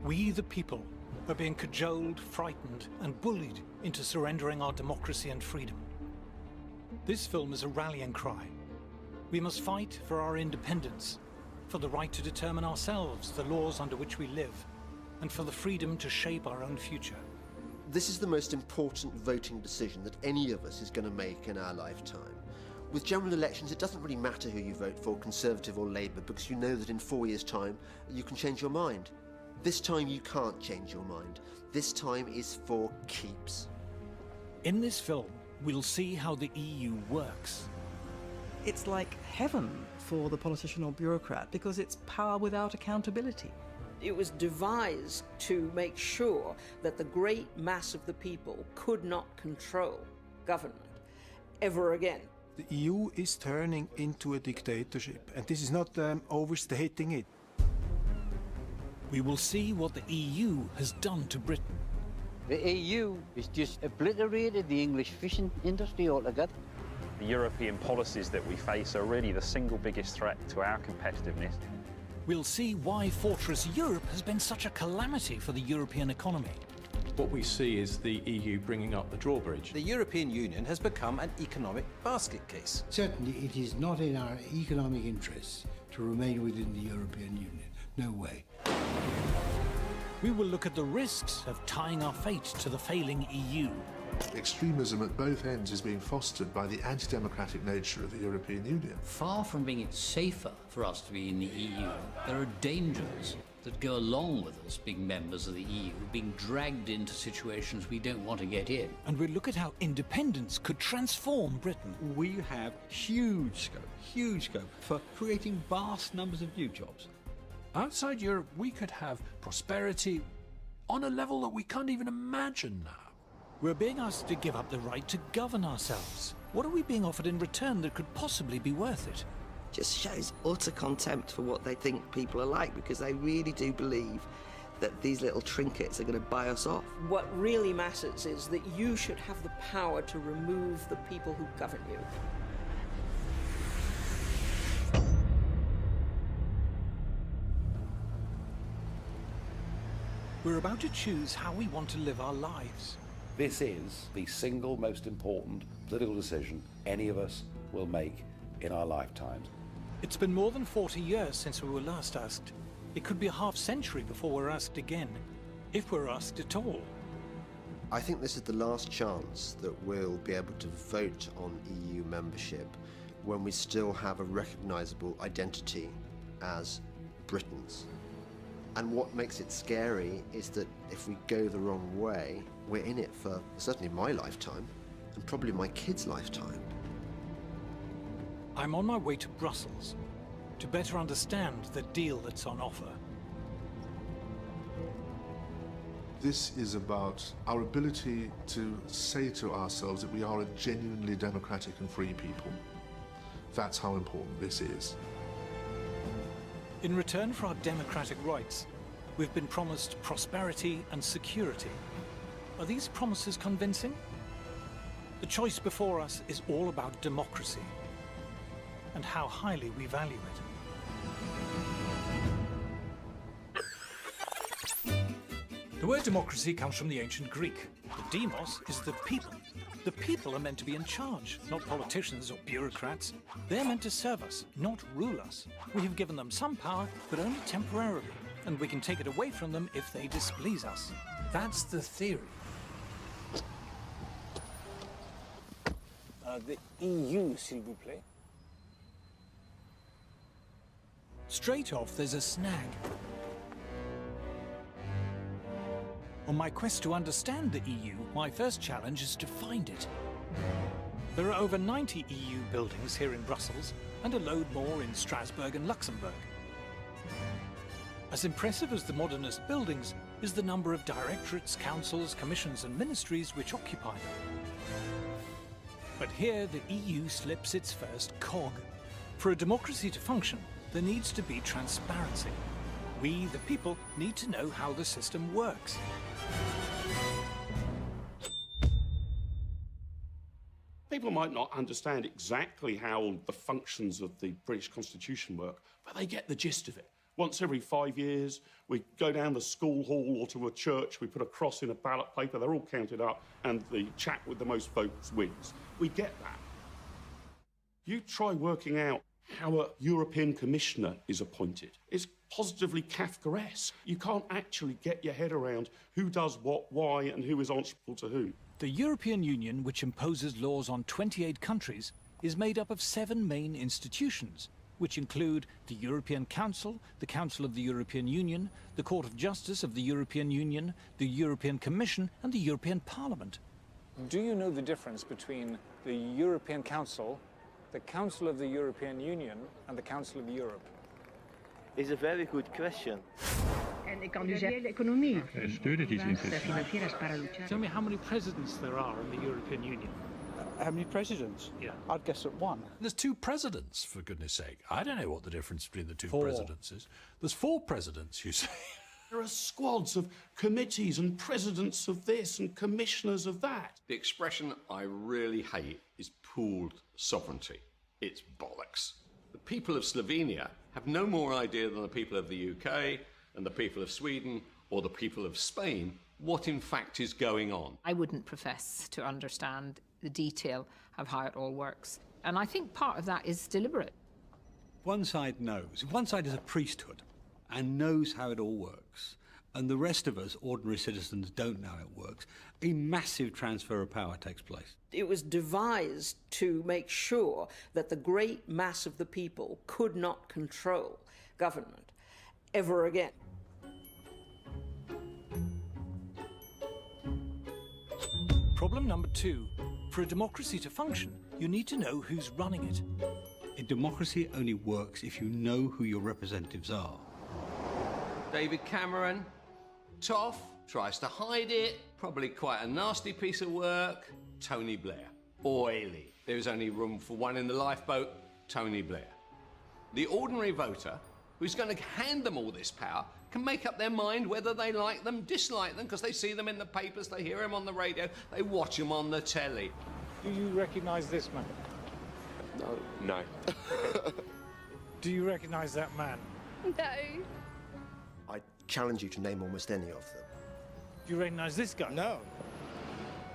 We, the people, are being cajoled, frightened, and bullied into surrendering our democracy and freedom. This film is a rallying cry. We must fight for our independence, for the right to determine ourselves the laws under which we live, and for the freedom to shape our own future. This is the most important voting decision that any of us is going to make in our lifetime. With general elections, it doesn't really matter who you vote for, Conservative or Labour, because you know that in 4 years' time, you can change your mind. This time you can't change your mind. This time is for keeps. In this film, we'll see how the EU works. It's like heaven for the politician or bureaucrat because it's power without accountability. It was devised to make sure that the great mass of the people could not control government ever again. The EU is turning into a dictatorship, and this is not overstating it. We will see what the EU has done to Britain. The EU has just obliterated the English fishing industry altogether. The European policies that we face are really the single biggest threat to our competitiveness. We'll see why Fortress Europe has been such a calamity for the European economy. What we see is the EU bringing up the drawbridge. The European Union has become an economic basket case. Certainly it is not in our economic interests to remain within the European Union. No way. We will look at the risks of tying our fate to the failing EU. Extremism at both ends is being fostered by the anti-democratic nature of the European Union. Far from being it safer for us to be in the EU, there are dangers that go along with us being members of the EU, being dragged into situations we don't want to get in. And we'll look at how independence could transform Britain. We have huge scope for creating vast numbers of new jobs. Outside Europe, we could have prosperity on a level that we can't even imagine now. We're being asked to give up the right to govern ourselves. What are we being offered in return that could possibly be worth it? Just shows utter contempt for what they think people are like, because they really do believe that these little trinkets are going to buy us off. What really matters is that you should have the power to remove the people who govern you. We're about to choose how we want to live our lives. This is the single most important political decision any of us will make in our lifetimes. It's been more than 40 years since we were last asked. It could be a half-century before we're asked again, if we're asked at all. I think this is the last chance that we'll be able to vote on EU membership when we still have a recognisable identity as Britons. And what makes it scary is that if we go the wrong way, we're in it for certainly my lifetime, and probably my kids' lifetime. I'm on my way to Brussels to better understand the deal that's on offer. This is about our ability to say to ourselves that we are a genuinely democratic and free people. That's how important this is. In return for our democratic rights, we've been promised prosperity and security. Are these promises convincing? The choice before us is all about democracy and how highly we value it. The word democracy comes from the ancient Greek. The demos is the people. The people are meant to be in charge, not politicians or bureaucrats. They're meant to serve us, not rule us. We have given them some power, but only temporarily, and we can take it away from them if they displease us. That's the theory. The EU, s'il vous plaît. Straight off, there's a snag. On my quest to understand the EU, my first challenge is to find it. There are over 90 EU buildings here in Brussels, and a load more in Strasbourg and Luxembourg. As impressive as the modernist buildings is the number of directorates, councils, commissions and ministries which occupy them. But here the EU slips its first cog. For a democracy to function, there needs to be transparency. We, the people, need to know how the system works. People might not understand exactly how the functions of the British Constitution work, but they get the gist of it. Once every 5 years, we go down the school hall or to a church, we put a cross in a ballot paper, they're all counted up, and the chap with the most votes wins. We get that. You try working out how a European Commissioner is appointed. It's positively Kafkaesque. You can't actually get your head around who does what, why, and who is answerable to who. The European Union, which imposes laws on 28 countries, is made up of 7 main institutions, which include the European Council, the Council of the European Union, the Court of Justice of the European Union, the European Commission, and the European Parliament. Do you know the difference between the European Council, the Council of the European Union, and the Council of Europe? It's a very good question. Tell me how many presidents there are in the European Union. How many presidents? Yeah. I'd guess at 1. There's 2 presidents, for goodness sake. I don't know what the difference between the 2 4. presidents is. There's 4 presidents, you say. There are squads of committees and presidents of this and commissioners of that. The expression I really hate is pooled sovereignty. It's bollocks. The people of Slovenia have no more idea than the people of the UK and the people of Sweden or the people of Spain what in fact is going on. I wouldn't profess to understand the detail of how it all works. And I think part of that is deliberate. One side knows. One side is a priesthood and knows how it all works, and the rest of us, ordinary citizens, don't know how it works, a massive transfer of power takes place. It was devised to make sure that the great mass of the people could not control government ever again. Problem number 2. For a democracy to function, you need to know who's running it. A democracy only works if you know who your representatives are. David Cameron, tough, tries to hide it, probably quite a nasty piece of work. Tony Blair, oily. There is only room for one in the lifeboat, Tony Blair. The ordinary voter, who's going to hand them all this power, can make up their mind whether they like them, dislike them, because they see them in the papers, they hear them on the radio, they watch them on the telly. Do you recognise this man? No. Do you recognise that man? No. I challenge you to name almost any of them. Do you recognise this guy? No.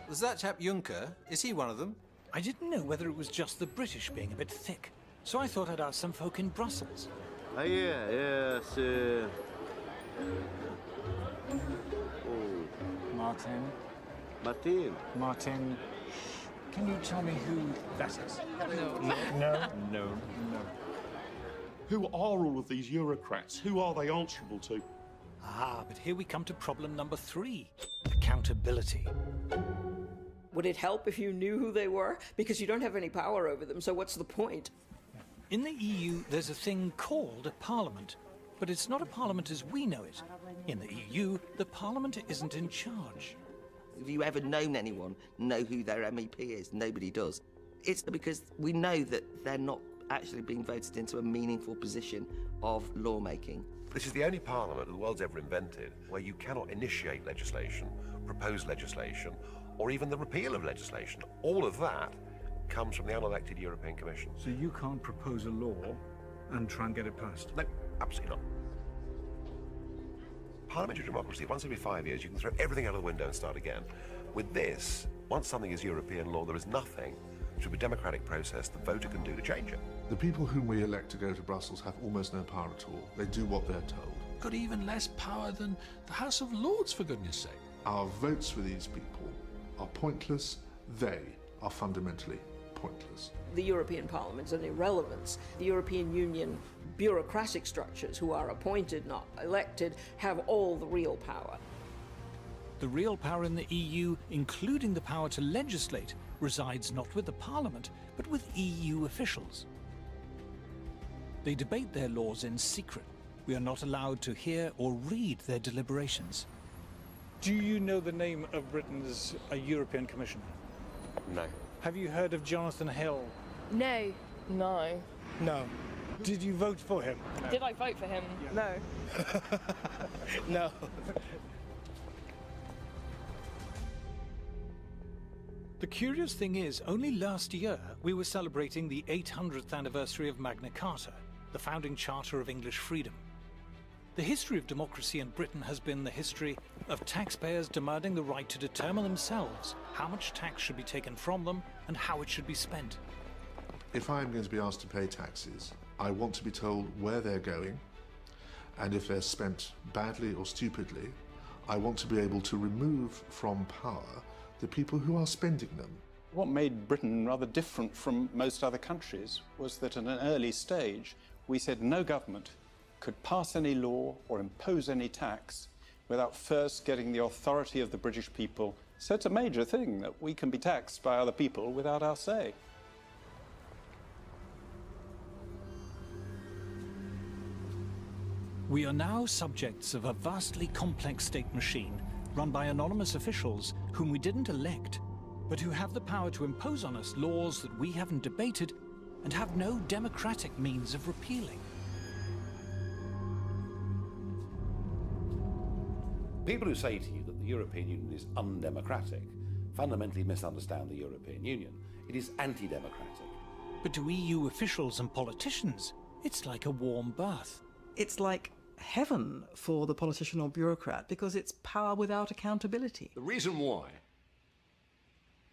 There's that chap Juncker. Is he one of them? I didn't know whether it was just the British being a bit thick, so I thought I'd ask some folk in Brussels. Yes. Martin. Martin. Can you tell me who that is? No. Who are all of these Eurocrats? Who are they answerable to? Ah, but here we come to problem number 3, accountability. Would it help if you knew who they were? Because you don't have any power over them, so what's the point? In the EU, there's a thing called a parliament, but it's not a parliament as we know it. In the EU, the parliament isn't in charge. Have you ever known anyone know who their MEP is? Nobody does. It's because we know that they're not actually being voted into a meaningful position of lawmaking. This is the only parliament the world's ever invented where you cannot initiate legislation, propose legislation, or even the repeal of legislation. All of that comes from the unelected European Commission. So you can't propose a law and try and get it passed? No, absolutely not. Parliamentary democracy, once every 5 years, you can throw everything out of the window and start again. With this, once something is European law, there is nothing through a democratic process the voter can do to change it. The people whom we elect to go to Brussels have almost no power at all. They do what they're told. Got even less power than the House of Lords, for goodness sake. Our votes for these people are pointless. They are fundamentally pointless. The European Parliament's an irrelevance. The European Union bureaucratic structures, who are appointed, not elected, have all the real power. The real power in the EU, including the power to legislate, resides not with the Parliament, but with EU officials. They debate their laws in secret. We are not allowed to hear or read their deliberations. Do you know the name of Britain's European Commissioner? No. Have you heard of Jonathan Hill? No. No. Did you vote for him? No. Did I vote for him? No. No. The curious thing is, only last year we were celebrating the 800th anniversary of Magna Carta, the founding charter of English freedom. The history of democracy in Britain has been the history of taxpayers demanding the right to determine themselves how much tax should be taken from them and how it should be spent. If I'm going to be asked to pay taxes, I want to be told where they're going, and if they're spent badly or stupidly, I want to be able to remove from power the people who are spending them. What made Britain rather different from most other countries was that at an early stage we said no government could pass any law or impose any tax without first getting the authority of the British people. So it's a major thing that we can be taxed by other people without our say. We are now subjects of a vastly complex state machine run by anonymous officials whom we didn't elect, but who have the power to impose on us laws that we haven't debated and have no democratic means of repealing. People who say to you that the European Union is undemocratic fundamentally misunderstand the European Union. It is anti-democratic. But to EU officials and politicians, it's like a warm bath. It's like heaven for the politician or bureaucrat because it's power without accountability. The reason why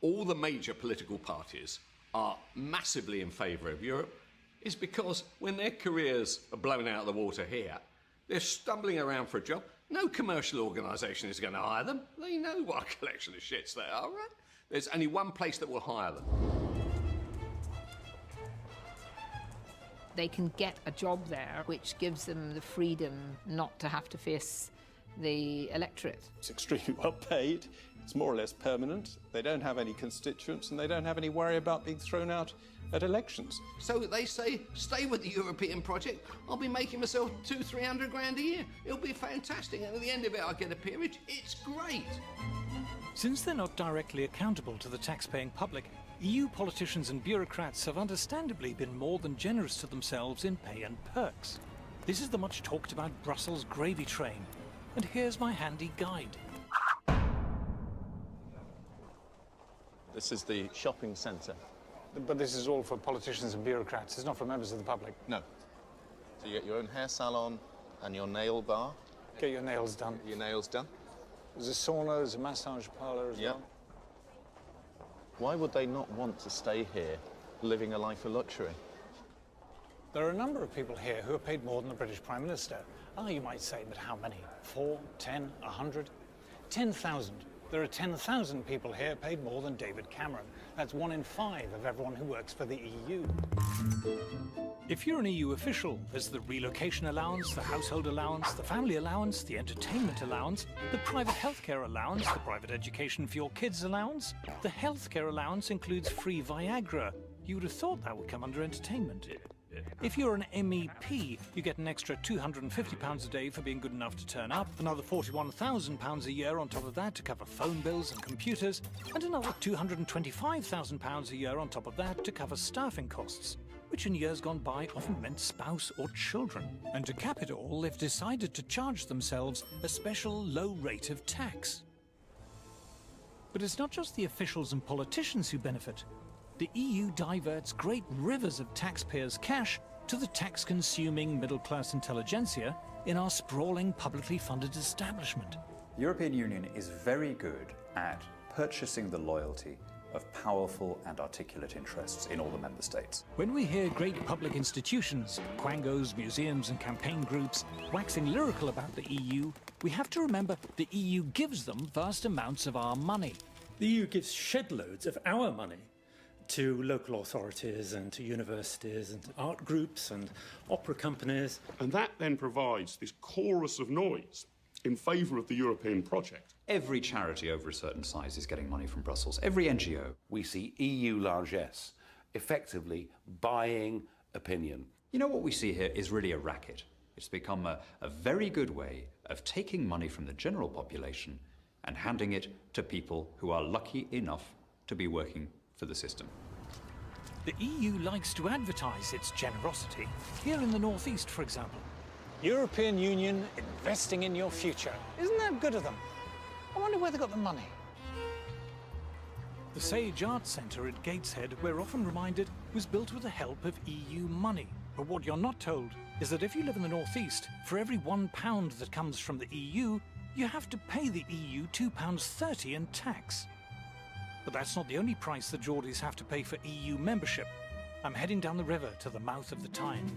all the major political parties are massively in favour of Europe is because when their careers are blown out of the water here, they're stumbling around for a job. No commercial organisation is going to hire them. They know what a collection of shits they are, right? There's only one place that will hire them. They can get a job there, which gives them the freedom not to have to face the electorate. It's extremely well paid, it's more or less permanent, they don't have any constituents and they don't have any worry about being thrown out at elections. So they say, stay with the European project, I'll be making myself 200-300 grand a year. It'll be fantastic, and at the end of it I'll get a peerage. It's great. Since they're not directly accountable to the tax-paying public, EU politicians and bureaucrats have understandably been more than generous to themselves in pay and perks. This is the much talked about Brussels gravy train, and here's my handy guide. This is the shopping centre. But this is all for politicians and bureaucrats, it's not for members of the public. No. So you get your own hair salon and your nail bar. Get your nails done. Your nails done. There's a sauna, there's a massage parlour as well. Why would they not want to stay here, living a life of luxury? There are a number of people here who are paid more than the British Prime Minister. Ah, you might say, but how many? 4, 10, 100? 10,000. There are 10,000 people here paid more than David Cameron. That's 1 in 5 of everyone who works for the EU. If you're an EU official, there's the relocation allowance, the household allowance, the family allowance, the entertainment allowance, the private healthcare allowance, the private education for your kids allowance. The healthcare allowance includes free Viagra. You would have thought that would come under entertainment. If you're an MEP, you get an extra £250 a day for being good enough to turn up, another £41,000 a year on top of that to cover phone bills and computers, and another £225,000 a year on top of that to cover staffing costs, which in years gone by often meant spouse or children. And to cap it all, they've decided to charge themselves a special low rate of tax. But it's not just the officials and politicians who benefit. The EU diverts great rivers of taxpayers' cash to the tax-consuming middle-class intelligentsia in our sprawling, publicly funded establishment. The European Union is very good at purchasing the loyalty of powerful and articulate interests in all the member states. When we hear great public institutions, quangos, museums and campaign groups, waxing lyrical about the EU, we have to remember the EU gives them vast amounts of our money. The EU gives shed loads of our money to local authorities and to universities and to art groups and opera companies. And that then provides this chorus of noise in favour of the European project. Every charity over a certain size is getting money from Brussels. Every NGO. We see EU largesse effectively buying opinion. You know, what we see here is really a racket. It's become a very good way of taking money from the general population and handing it to people who are lucky enough to be working for the system. The EU likes to advertise its generosity, here in the northeast, for example. European Union investing in your future. Isn't that good of them? I wonder where they got the money. The Sage Arts Centre at Gateshead, we're often reminded, was built with the help of EU money. But what you're not told is that if you live in the northeast, for every £1 that comes from the EU, you have to pay the EU £2.30 in tax. But that's not the only price the Geordies have to pay for EU membership. I'm heading down the river to the mouth of the Tyne.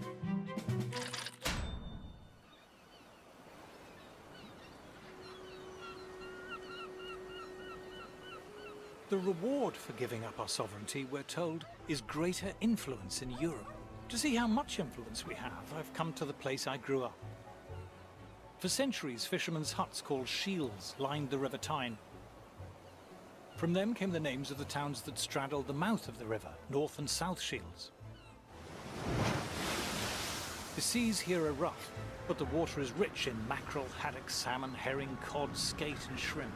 The reward for giving up our sovereignty, we're told, is greater influence in Europe. To see how much influence we have, I've come to the place I grew up. For centuries, fishermen's huts called shields lined the River Tyne. From them came the names of the towns that straddled the mouth of the river, North and South Shields. The seas here are rough, but the water is rich in mackerel, haddock, salmon, herring, cod, skate and shrimp.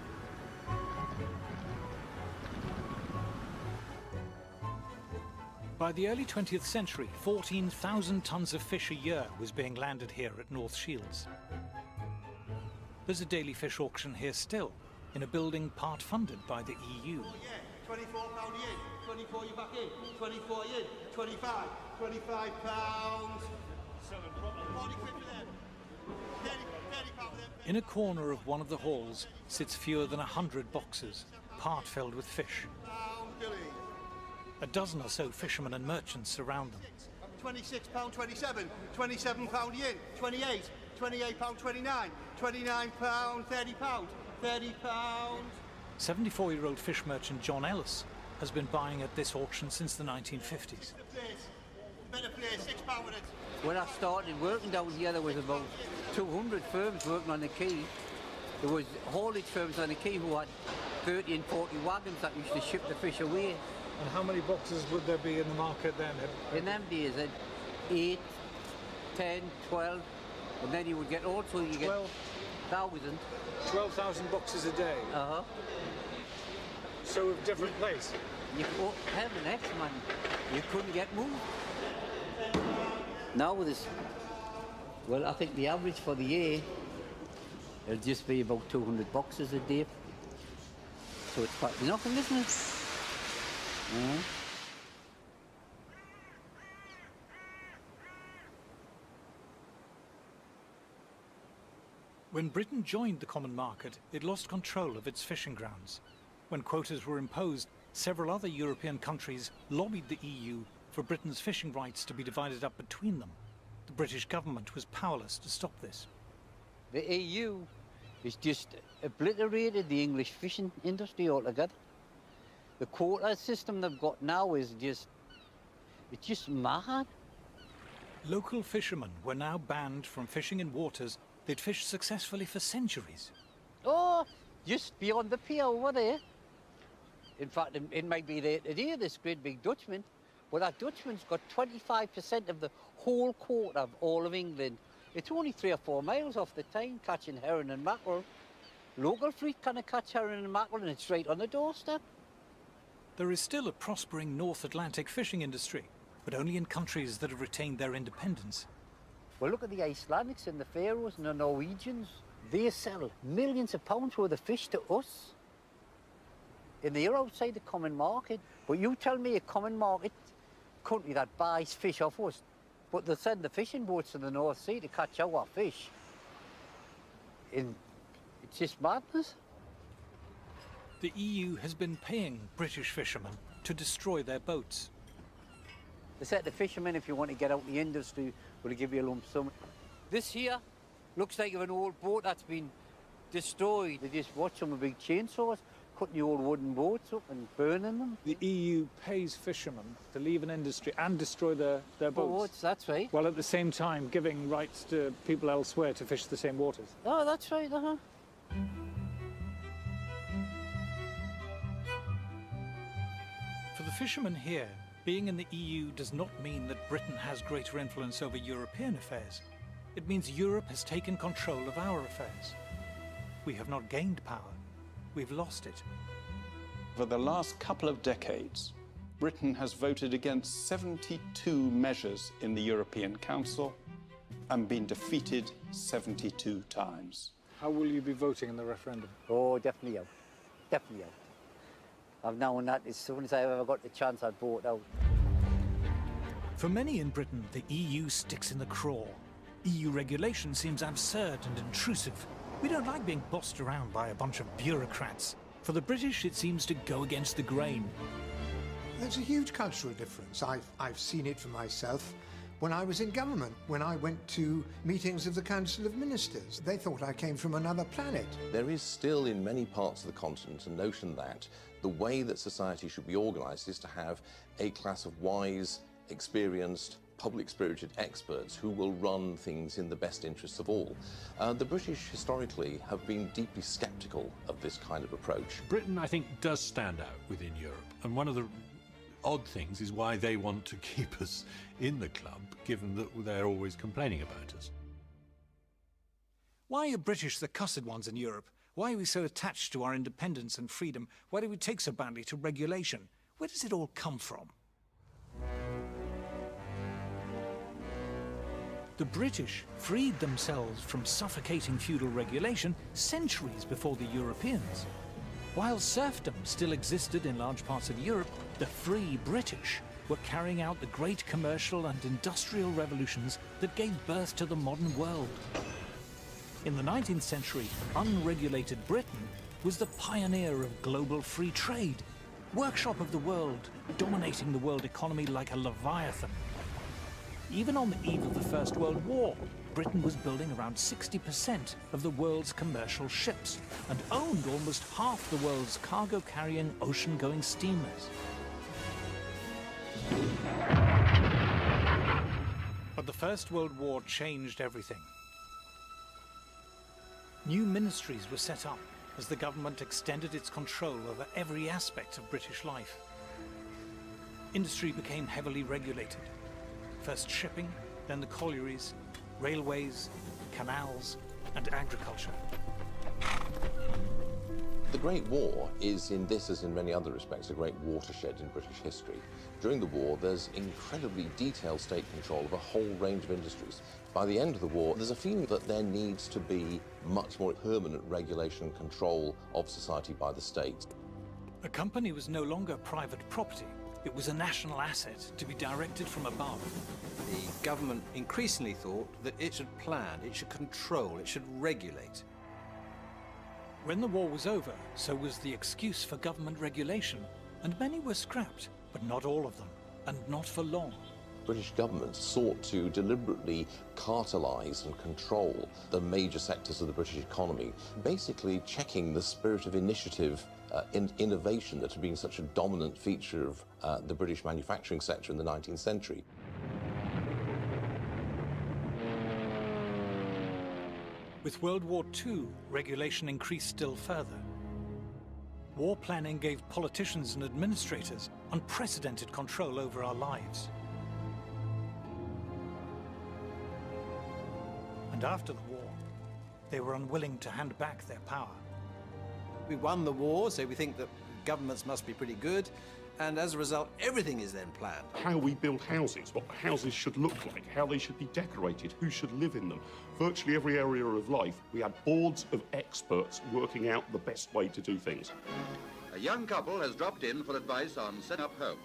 By the early 20th century, 14,000 tons of fish a year was being landed here at North Shields. There's a daily fish auction here still, in a building part funded by the EU. £24 in, 24 you back in, 24 in, 25, £25. 40 quid for them. 30 pound for them. In a corner of one of the halls sits fewer than 100 boxes, part filled with fish. A dozen or so fishermen and merchants surround them. £26, 27, £27 yen, 28, £28, 29, £29, £30, £30. 74-year-old fish merchant John Ellis has been buying at this auction since the 1950s. Better place, £6 with it. When I started working down here, there was about 200 firms working on the quay. There was haulage firms on the quay who had 30 and 40 wagons that used to ship the fish away. And how many boxes would there be in the market then? In them days, 8, 10, 12, and then you would get also, you 12, get 1,000. 12,000 boxes a day? Uh-huh. So of different place? You have an X, man. You couldn't get moved. Now with this, well, I think the average for the year, it'll just be about 200 boxes a day. So it's quite nothing, isn't it? When Britain joined the common market, it lost control of its fishing grounds. When quotas were imposed, several other European countries lobbied the EU for Britain's fishing rights to be divided up between them. The British government was powerless to stop this. The EU has just obliterated the English fishing industry altogether. The quota system they've got now is it's just mad. Local fishermen were now banned from fishing in waters they'd fished successfully for centuries. Oh, just beyond the pier over there. In fact, it might be there today, this great big Dutchman. Well, that Dutchman's got 25% of the whole quota of all of England. It's only 3 or 4 miles off the Tyne, catching herring and mackerel. Local fleet can't catch herring and mackerel, and it's right on the doorstep. There is still a prospering North Atlantic fishing industry, but only in countries that have retained their independence. Well, look at the Icelandics and the Faroes and the Norwegians. They sell millions of pounds worth of fish to us. And they're outside the common market. But you tell me a common market country that buys fish off us, but they send the fishing boats to the North Sea to catch our fish. And it's just madness. The EU has been paying British fishermen to destroy their boats. They said the fishermen, if you want to get out in the industry, will give you a lump sum. This here looks like an old boat that's been destroyed. They just watch them with big chainsaws, cutting the old wooden boats up and burning them. The EU pays fishermen to leave an industry and destroy their boats. That's right. While at the same time giving rights to people elsewhere to fish the same waters. Oh, that's right, For the fishermen here, being in the EU does not mean that Britain has greater influence over European affairs. It means Europe has taken control of our affairs. We have not gained power, we've lost it. For the last couple of decades, Britain has voted against 72 measures in the European Council and been defeated 72 times. How will you be voting in the referendum? Oh, definitely out. Definitely out. I've known that as soon as I ever got the chance, I'd vote out. For many in Britain, the EU sticks in the craw. EU regulation seems absurd and intrusive. We don't like being bossed around by a bunch of bureaucrats. For the British, it seems to go against the grain. There's a huge cultural difference. I've seen it for myself when I was in government, when I went to meetings of the Council of Ministers. They thought I came from another planet. There is still in many parts of the continent a notion that the way that society should be organised is to have a class of wise, experienced, public-spirited experts who will run things in the best interests of all. The British historically have been deeply sceptical of this kind of approach. Britain, I think, does stand out within Europe, and one of the odd things is why they want to keep us in the club, given that they're always complaining about us. Why are British the cussed ones in Europe? Why are we so attached to our independence and freedom? Why do we take so badly to regulation? Where does it all come from? The British freed themselves from suffocating feudal regulation centuries before the Europeans. While serfdom still existed in large parts of Europe, the free British were carrying out the great commercial and industrial revolutions that gave birth to the modern world. In the 19th century, unregulated Britain was the pioneer of global free trade, workshop of the world, dominating the world economy like a leviathan. Even on the eve of the First World War, Britain was building around 60% of the world's commercial ships and owned almost half the world's cargo-carrying ocean-going steamers. But the First World War changed everything. New ministries were set up as the government extended its control over every aspect of British life. Industry became heavily regulated. First shipping, then the collieries, railways, canals, and agriculture. The Great War is, in this as in many other respects, a great watershed in British history. During the war, there's incredibly detailed state control of a whole range of industries. By the end of the war, there's a feeling that there needs to be much more permanent regulation and control of society by the state. A company was no longer private property. It was a national asset to be directed from above. The government increasingly thought that it should plan, it should control, it should regulate. When the war was over, so was the excuse for government regulation, and many were scrapped, but not all of them, and not for long. British government sought to deliberately cartelize and control the major sectors of the British economy, basically checking the spirit of initiative and innovation that had been such a dominant feature of the British manufacturing sector in the 19th century. With World War II, regulation increased still further. War planning gave politicians and administrators unprecedented control over our lives. And after the war, they were unwilling to hand back their power. We won the war, so we think that governments must be pretty good, and as a result, everything is then planned. How we build houses, what the houses should look like, how they should be decorated, who should live in them. Virtually every area of life, we had boards of experts working out the best way to do things. A young couple has dropped in for advice on setting up home.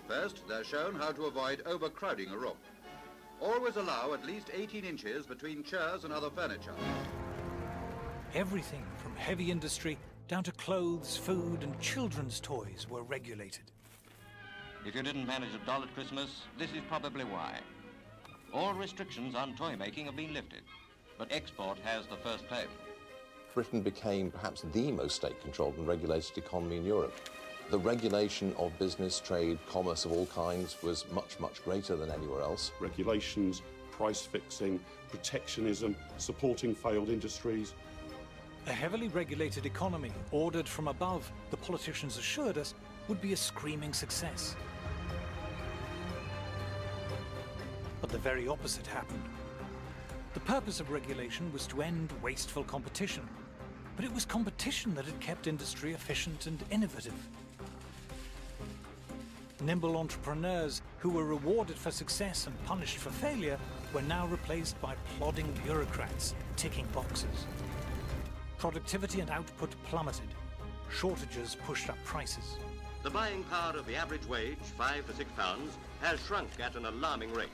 First, they're shown how to avoid overcrowding a room. Always allow at least 18 inches between chairs and other furniture. Everything from heavy industry down to clothes, food, and children's toys were regulated. If you didn't manage a doll at Christmas, this is probably why. All restrictions on toy making have been lifted, but export has the first claim. Britain became perhaps the most state-controlled and regulated economy in Europe. The regulation of business, trade, commerce of all kinds was much, much greater than anywhere else. Regulations, price fixing, protectionism, supporting failed industries. A heavily regulated economy, ordered from above, the politicians assured us, would be a screaming success. But the very opposite happened. The purpose of regulation was to end wasteful competition, but it was competition that had kept industry efficient and innovative. Nimble entrepreneurs who were rewarded for success and punished for failure were now replaced by plodding bureaucrats ticking boxes. Productivity and output plummeted. Shortages pushed up prices. the buying power of the average wage, £5 to £6, has shrunk at an alarming rate.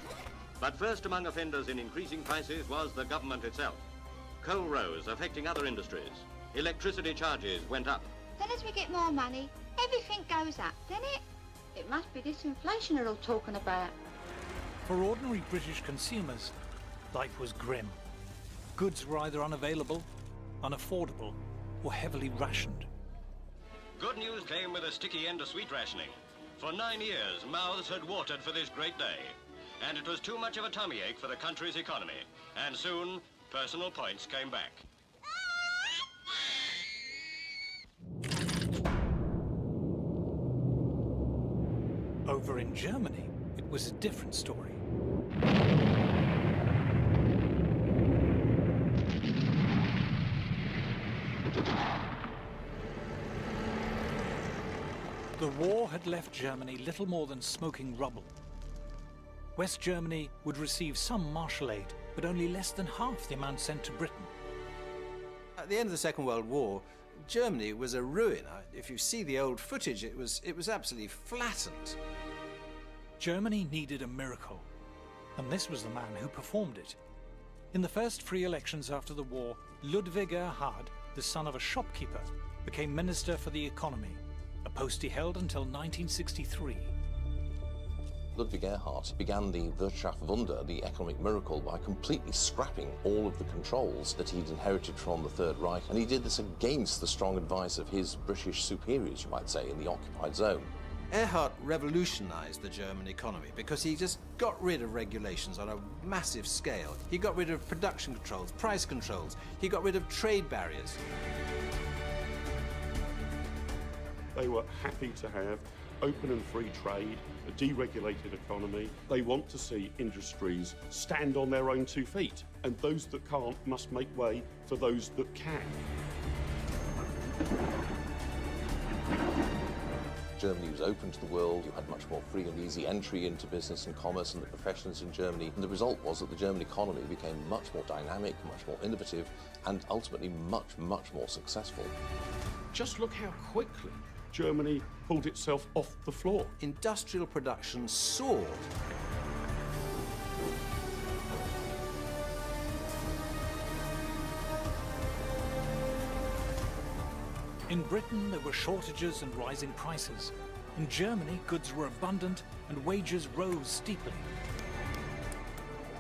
But first among offenders in increasing prices was the government itself. Coal rose, affecting other industries. Electricity charges went up. Then as we get more money, everything goes up, doesn't it? It must be this inflation they're all talking about. For ordinary British consumers, life was grim. Goods were either unavailable, unaffordable, or heavily rationed. Good news came with a sticky end to sweet rationing. For 9 years, mouths had watered for this great day. And it was too much of a tummy ache for the country's economy. And soon, personal points came back. Over in Germany, it was a different story. The war had left Germany little more than smoking rubble. West Germany would receive some martial aid, but only less than half the amount sent to Britain. At the end of the Second World War, Germany was a ruin. If you see the old footage, it was absolutely flattened. Germany needed a miracle, and this was the man who performed it. In the first free elections after the war, Ludwig Erhard, the son of a shopkeeper, became Minister for the Economy, a post he held until 1963. Ludwig Erhard began the Wirtschaftswunder, the economic miracle, by completely scrapping all of the controls that he'd inherited from the Third Reich, and he did this against the strong advice of his British superiors, you might say, in the occupied zone. Erhard revolutionized the German economy because he just got rid of regulations on a massive scale. He got rid of production controls, price controls. He got rid of trade barriers. They were happy to have open and free trade, a deregulated economy. They want to see industries stand on their own 2 feet, and those that can't must make way for those that can. Germany was open to the world, you had much more free and easy entry into business and commerce and the professions in Germany, and the result was that the German economy became much more dynamic, much more innovative, and ultimately much, much more successful. Just look how quickly Germany pulled itself off the floor. Industrial production soared. In Britain, there were shortages and rising prices. In Germany, goods were abundant and wages rose steeply.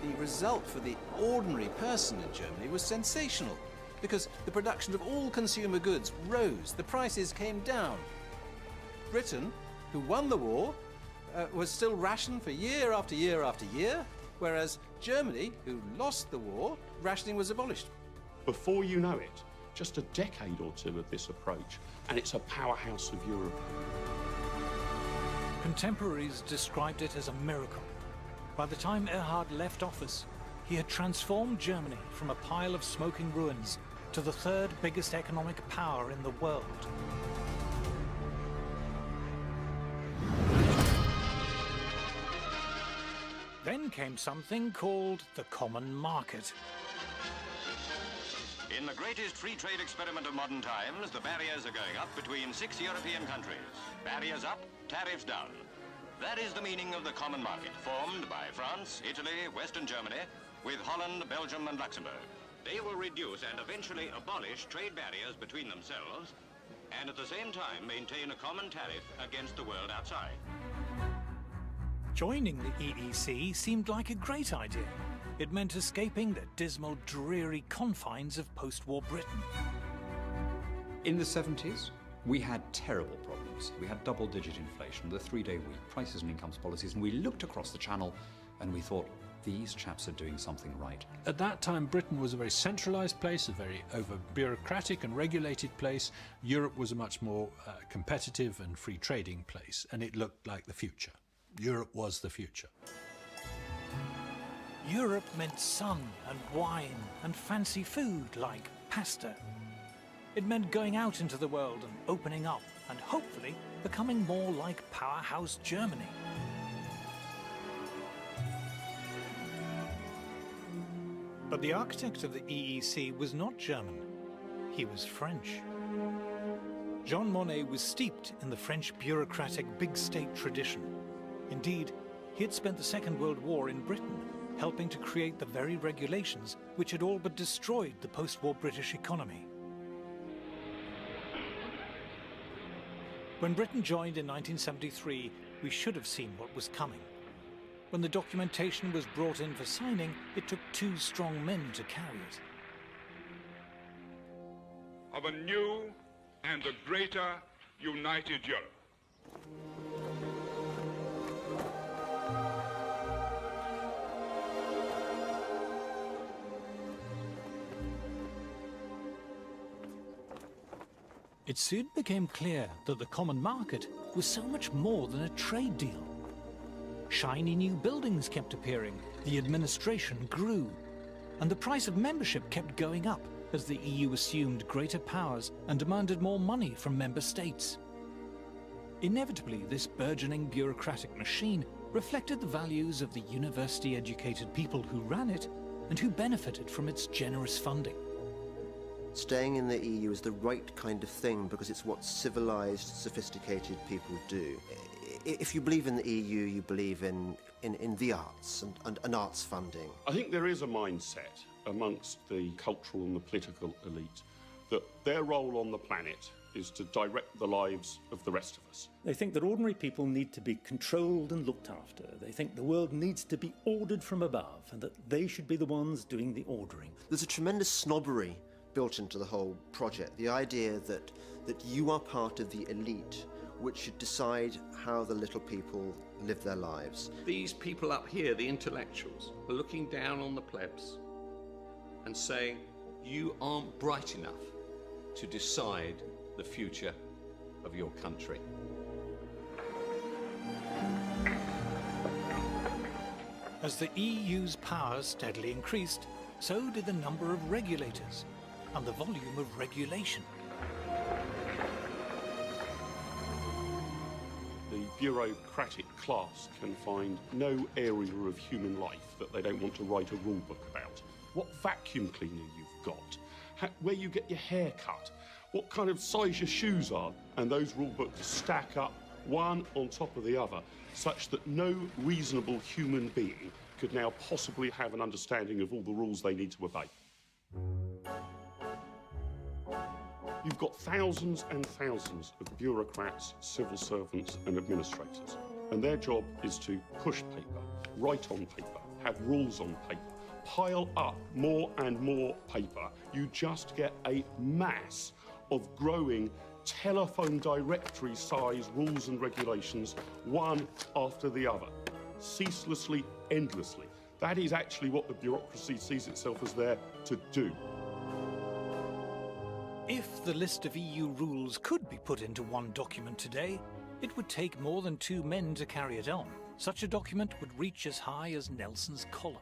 The result for the ordinary person in Germany was sensational, because the production of all consumer goods rose, the prices came down. Britain, who won the war, was still rationed for year after year after year, whereas Germany, who lost the war, rationing was abolished. Before you know it, just a decade or two of this approach, and it's a powerhouse of Europe. Contemporaries described it as a miracle. By the time Erhard left office, he had transformed Germany from a pile of smoking ruins to the third biggest economic power in the world. Then came something called the common market. In the greatest free trade experiment of modern times, the barriers are going up between 6 European countries. Barriers up, tariffs down. That is the meaning of the common market, formed by France, Italy, Western Germany, with Holland, Belgium and Luxembourg. They will reduce and eventually abolish trade barriers between themselves, and at the same time maintain a common tariff against the world outside. Joining the EEC seemed like a great idea. It meant escaping the dismal, dreary confines of post-war Britain. In the 70s, we had terrible problems. We had double-digit inflation, the 3-day week, prices and incomes policies, and we looked across the channel and we thought, these chaps are doing something right. At that time, Britain was a very centralised place, a very over-bureaucratic and regulated place. Europe was a much more competitive and free trading place, and it looked like the future. Europe was the future. Europe meant sun and wine and fancy food like pasta. It meant going out into the world and opening up and hopefully becoming more like powerhouse Germany. But the architect of the EEC was not German. He was French. Jean Monnet was steeped in the French bureaucratic big state tradition. Indeed, he had spent the Second World War in Britain, helping to create the very regulations which had all but destroyed the post-war British economy. When Britain joined in 1973, we should have seen what was coming. When the documentation was brought in for signing, it took 2 strong men to carry it. Of a new and a greater united Europe. It soon became clear that the common market was so much more than a trade deal. Shiny new buildings kept appearing, the administration grew, and the price of membership kept going up as the EU assumed greater powers and demanded more money from member states. Inevitably, this burgeoning bureaucratic machine reflected the values of the university-educated people who ran it and who benefited from its generous funding. Staying in the EU is the right kind of thing because it's what civilized, sophisticated people do. If you believe in the EU, you believe in the arts and arts funding. I think there is a mindset amongst the cultural and the political elite that their role on the planet is to direct the lives of the rest of us. They think that ordinary people need to be controlled and looked after. They think the world needs to be ordered from above and that they should be the ones doing the ordering. There's a tremendous snobbery built into the whole project. The idea that you are part of the elite which should decide how the little people live their lives. These people up here, the intellectuals, are looking down on the plebs and saying, you aren't bright enough to decide the future of your country. As the EU's power steadily increased, so did the number of regulators and the volume of regulation. The bureaucratic class can find no area of human life that they don't want to write a rule book about. What vacuum cleaner you've got, where you get your hair cut, what kind of size your shoes are, and those rule books stack up one on top of the other, such that no reasonable human being could now possibly have an understanding of all the rules they need to obey. You've got thousands and thousands of bureaucrats, civil servants and administrators, and their job is to push paper, write on paper, have rules on paper, pile up more and more paper. You just get a mass of growing telephone directory size rules and regulations, one after the other, ceaselessly, endlessly. That is actually what the bureaucracy sees itself as there to do. If the list of EU rules could be put into one document today, it would take more than 2 men to carry it on. Such a document would reach as high as Nelson's column.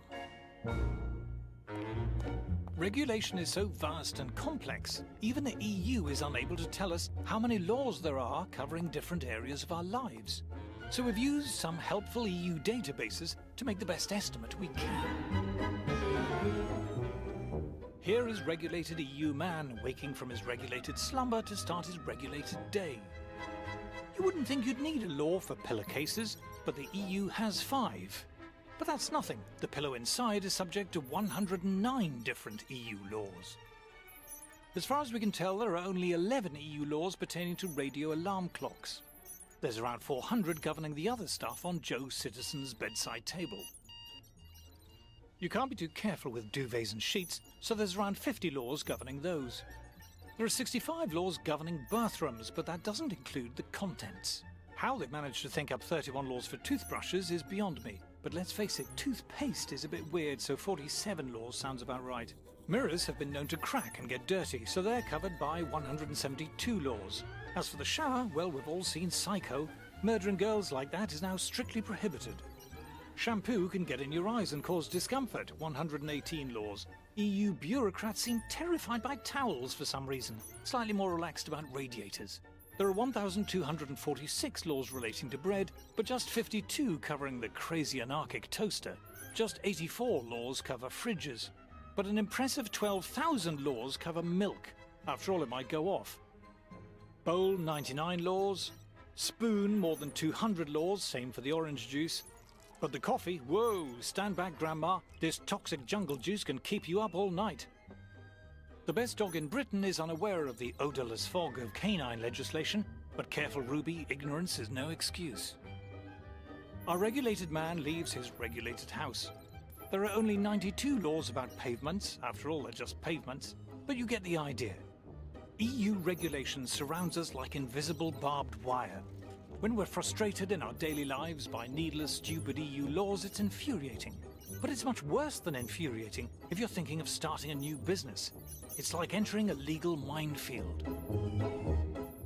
Regulation is so vast and complex, even the EU is unable to tell us how many laws there are covering different areas of our lives. So we've used some helpful EU databases to make the best estimate we can. Here is regulated EU man waking from his regulated slumber to start his regulated day. You wouldn't think you'd need a law for pillow cases, but the EU has 5. But that's nothing. The pillow inside is subject to 109 different EU laws. As far as we can tell, there are only 11 EU laws pertaining to radio alarm clocks. There's around 400 governing the other stuff on Joe Citizen's bedside table. You can't be too careful with duvets and sheets, so there's around 50 laws governing those. There are 65 laws governing bathrooms, but that doesn't include the contents. How they've managed to think up 31 laws for toothbrushes is beyond me. But let's face it, toothpaste is a bit weird, so 47 laws sounds about right. Mirrors have been known to crack and get dirty, so they're covered by 172 laws. As for the shower, well, we've all seen Psycho. Murdering girls like that is now strictly prohibited. Shampoo can get in your eyes and cause discomfort, 118 laws. EU bureaucrats seem terrified by towels for some reason, slightly more relaxed about radiators. There are 1,246 laws relating to bread, but just 52 covering the crazy anarchic toaster. Just 84 laws cover fridges. But an impressive 12,000 laws cover milk. After all, it might go off. Bowl 99 laws. Spoon more than 200 laws, same for the orange juice. But the coffee, whoa, stand back, Grandma. This toxic jungle juice can keep you up all night. The best dog in Britain is unaware of the odourless fog of canine legislation, but careful Ruby, ignorance is no excuse. Our regulated man leaves his regulated house. There are only 92 laws about pavements, after all they're just pavements, but you get the idea. EU regulation surrounds us like invisible barbed wire. When we're frustrated in our daily lives by needless, stupid EU laws, it's infuriating. But it's much worse than infuriating if you're thinking of starting a new business. It's like entering a legal minefield.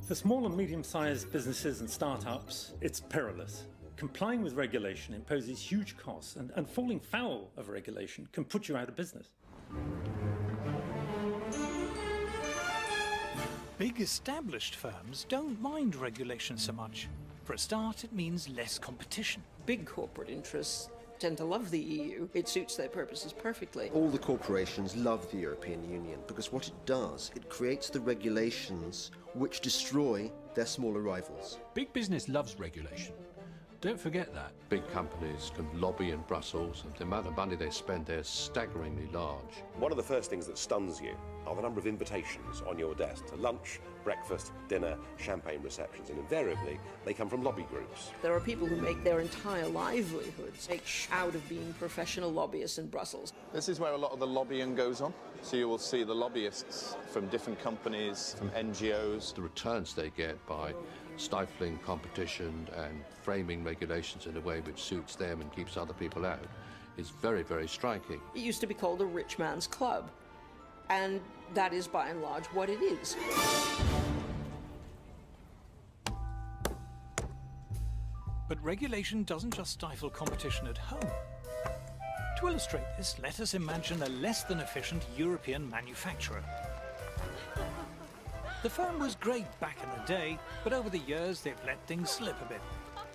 For small and medium-sized businesses and startups, it's perilous. Complying with regulation imposes huge costs, and falling foul of regulation can put you out of business. Big established firms don't mind regulation so much. For a start, it means less competition. Big corporate interests tend to love the EU. It suits their purposes perfectly. All the corporations love the European Union because what it does, it creates the regulations which destroy their smaller rivals. Big business loves regulation. Don't forget that. Big companies can lobby in Brussels, and the amount of money they spend there is staggeringly large. One of the first things that stuns you are the number of invitations on your desk to lunch, breakfast, dinner, champagne receptions, and invariably they come from lobby groups. There are people who make their entire livelihoods out of being professional lobbyists in Brussels. This is where a lot of the lobbying goes on. So you will see the lobbyists from different companies, from NGOs. The returns they get by stifling competition and framing regulations in a way which suits them and keeps other people out is very, very striking. It used to be called a rich man's club, and that is by and large what it is. But regulation doesn't just stifle competition at home. To illustrate this, let us imagine a less than efficient European manufacturer. The firm was great back in the day, but over the years they've let things slip a bit.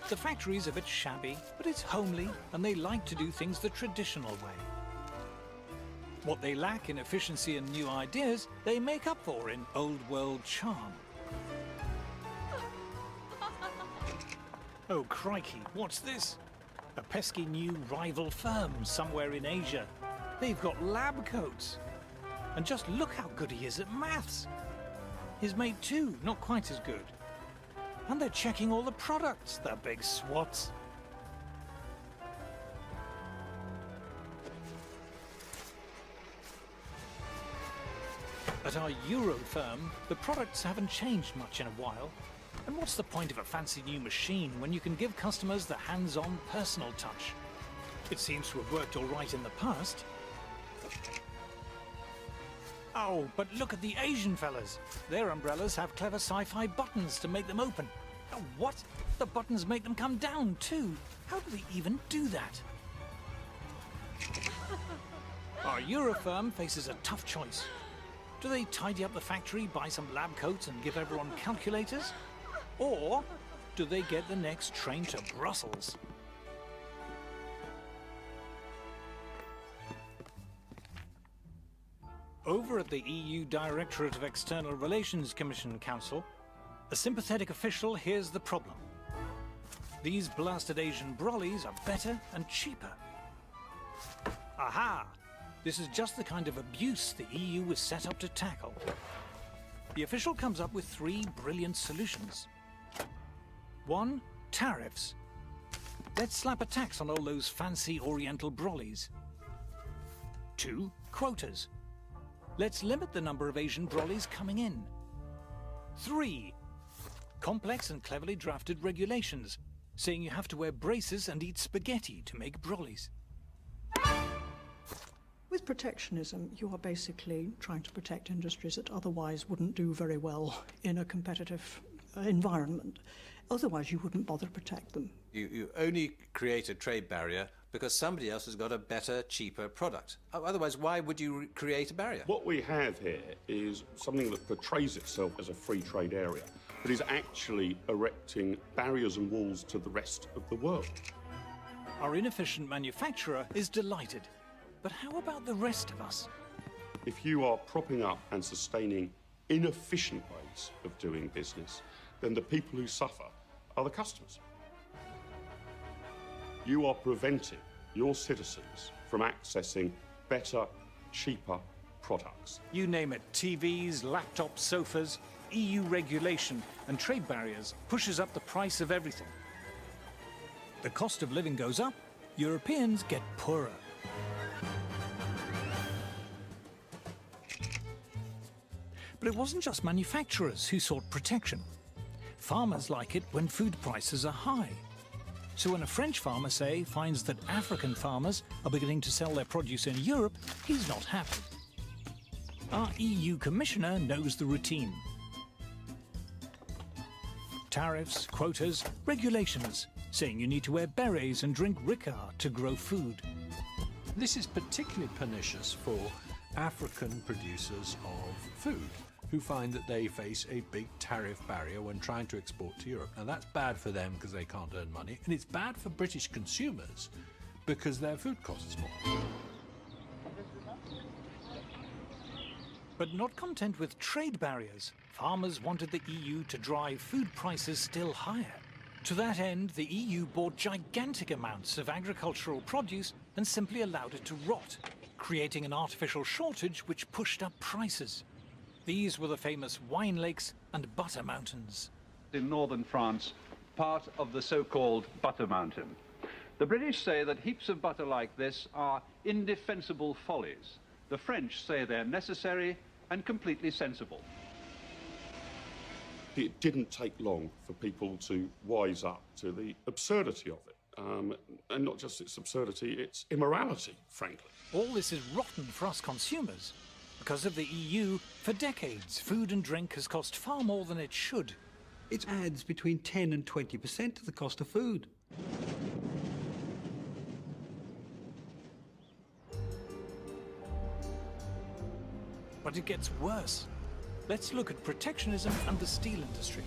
The factory's a bit shabby, but it's homely, and they like to do things the traditional way. What they lack in efficiency and new ideas, they make up for in old-world charm. Oh, crikey, what's this? A pesky new rival firm somewhere in Asia. They've got lab coats. And just look how good he is at maths. His mate too, not quite as good. And they're checking all the products, the big swats. At our Euro firm, the products haven't changed much in a while. And what's the point of a fancy new machine when you can give customers the hands-on personal touch? It seems to have worked all right in the past. Oh, but look at the Asian fellas. Their umbrellas have clever sci-fi buttons to make them open. Oh, what? The buttons make them come down too. How do they even do that? Our Euro firm faces a tough choice. Do they tidy up the factory, buy some lab coats and give everyone calculators? Or do they get the next train to Brussels? Over at the EU Directorate of External Relations Commission Council, a sympathetic official hears the problem. These blasted Asian brollies are better and cheaper. Aha! This is just the kind of abuse the EU was set up to tackle. The official comes up with 3 brilliant solutions. 1. Tariffs. Let's slap a tax on all those fancy Oriental brollies. 2. Quotas. Let's limit the number of Asian brollies coming in. 3. Complex and cleverly drafted regulations, saying you have to wear braces and eat spaghetti to make brollies. With protectionism, you are basically trying to protect industries that otherwise wouldn't do very well in a competitive environment. Otherwise, you wouldn't bother to protect them. You only create a trade barrier because somebody else has got a better, cheaper product. Otherwise, why would you create a barrier? What we have here is something that portrays itself as a free trade area, but is actually erecting barriers and walls to the rest of the world. Our inefficient manufacturer is delighted. But how about the rest of us? If you are propping up and sustaining inefficient ways of doing business, then the people who suffer are the customers. You are preventing your citizens from accessing better, cheaper products. You name it, TVs, laptops, sofas, EU regulation and trade barriers pushes up the price of everything. The cost of living goes up, Europeans get poorer. But it wasn't just manufacturers who sought protection. Farmers like it when food prices are high. So when a French farmer, say, finds that African farmers are beginning to sell their produce in Europe, he's not happy. Our EU Commissioner knows the routine. Tariffs, quotas, regulations, saying you need to wear berets and drink Ricard to grow food. This is particularly pernicious for African producers of food, who find that they face a big tariff barrier when trying to export to Europe. Now that's bad for them because they can't earn money, and it's bad for British consumers because their food costs more. But not content with trade barriers, farmers wanted the EU to drive food prices still higher. To that end, the EU bought gigantic amounts of agricultural produce and simply allowed it to rot, creating an artificial shortage which pushed up prices. These were the famous wine lakes and butter mountains. In northern France, part of the so-called Butter Mountain. The British say that heaps of butter like this are indefensible follies. The French say they're necessary and completely sensible. It didn't take long for people to wise up to the absurdity of it. And not just its absurdity, its immorality, frankly. All this is rotten for us consumers. Because of the EU, for decades, food and drink has cost far more than it should. It adds between 10 and 20% to the cost of food. But it gets worse. Let's look at protectionism and the steel industry.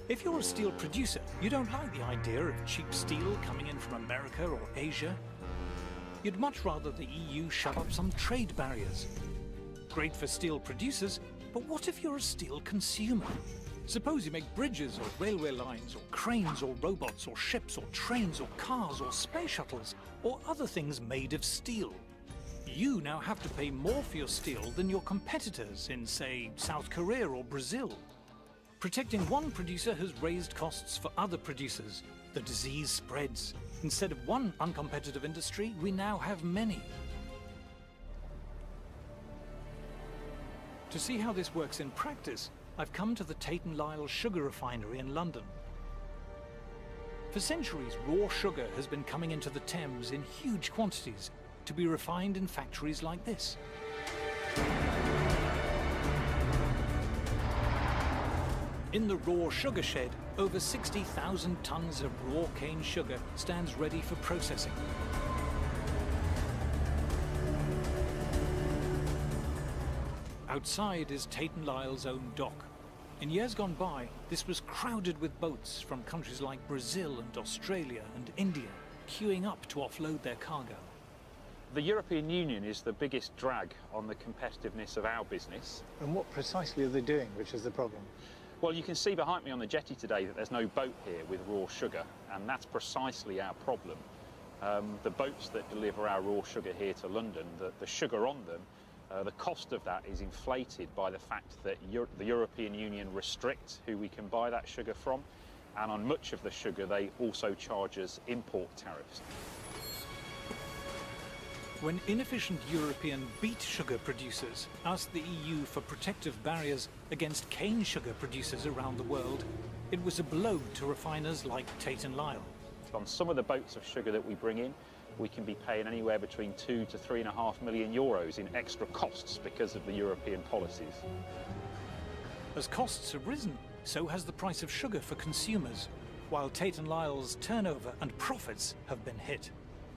If you're a steel producer, you don't like the idea of cheap steel coming in from America or Asia. You'd much rather the EU shove up some trade barriers. Great for steel producers, but what if you're a steel consumer? Suppose you make bridges or railway lines or cranes or robots or ships or trains or cars or space shuttles or other things made of steel. You now have to pay more for your steel than your competitors in, say, South Korea or Brazil. Protecting one producer has raised costs for other producers. The disease spreads. Instead of one uncompetitive industry, we now have many. To see how this works in practice, I've come to the Tate & Lyle sugar refinery in London. For centuries, raw sugar has been coming into the Thames in huge quantities to be refined in factories like this. In the raw sugar shed, over 60,000 tons of raw cane sugar stands ready for processing. Outside is Tate & Lyle's own dock. In years gone by, this was crowded with boats from countries like Brazil and Australia and India, queuing up to offload their cargo. The European Union is the biggest drag on the competitiveness of our business. And what precisely are they doing, which is the problem? Well, you can see behind me on the jetty today that there's no boat here with raw sugar, and that's precisely our problem. The boats that deliver our raw sugar here to London, the sugar on them, the cost of that is inflated by the fact that the European Union restricts who we can buy that sugar from, and on much of the sugar they also charge us import tariffs. When inefficient European beet sugar producers asked the EU for protective barriers against cane sugar producers around the world, it was a blow to refiners like Tate & Lyle. On some of the boats of sugar that we bring in, we can be paying anywhere between 2 to 3.5 million euros in extra costs because of the European policies. As costs have risen, so has the price of sugar for consumers, while Tate & Lyle's turnover and profits have been hit.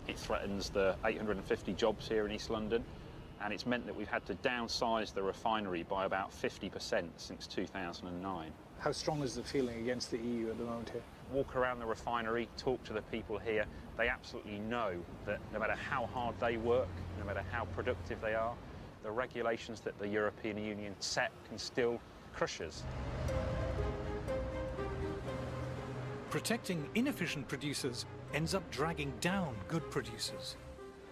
It threatens the 850 jobs here in East London, and it's meant that we've had to downsize the refinery by about 50% since 2009. How strong is the feeling against the EU at the moment here? Walk around the refinery, talk to the people here. They absolutely know that no matter how hard they work, no matter how productive they are, the regulations that the European Union set can still crush us. Protecting inefficient producers ends up dragging down good producers.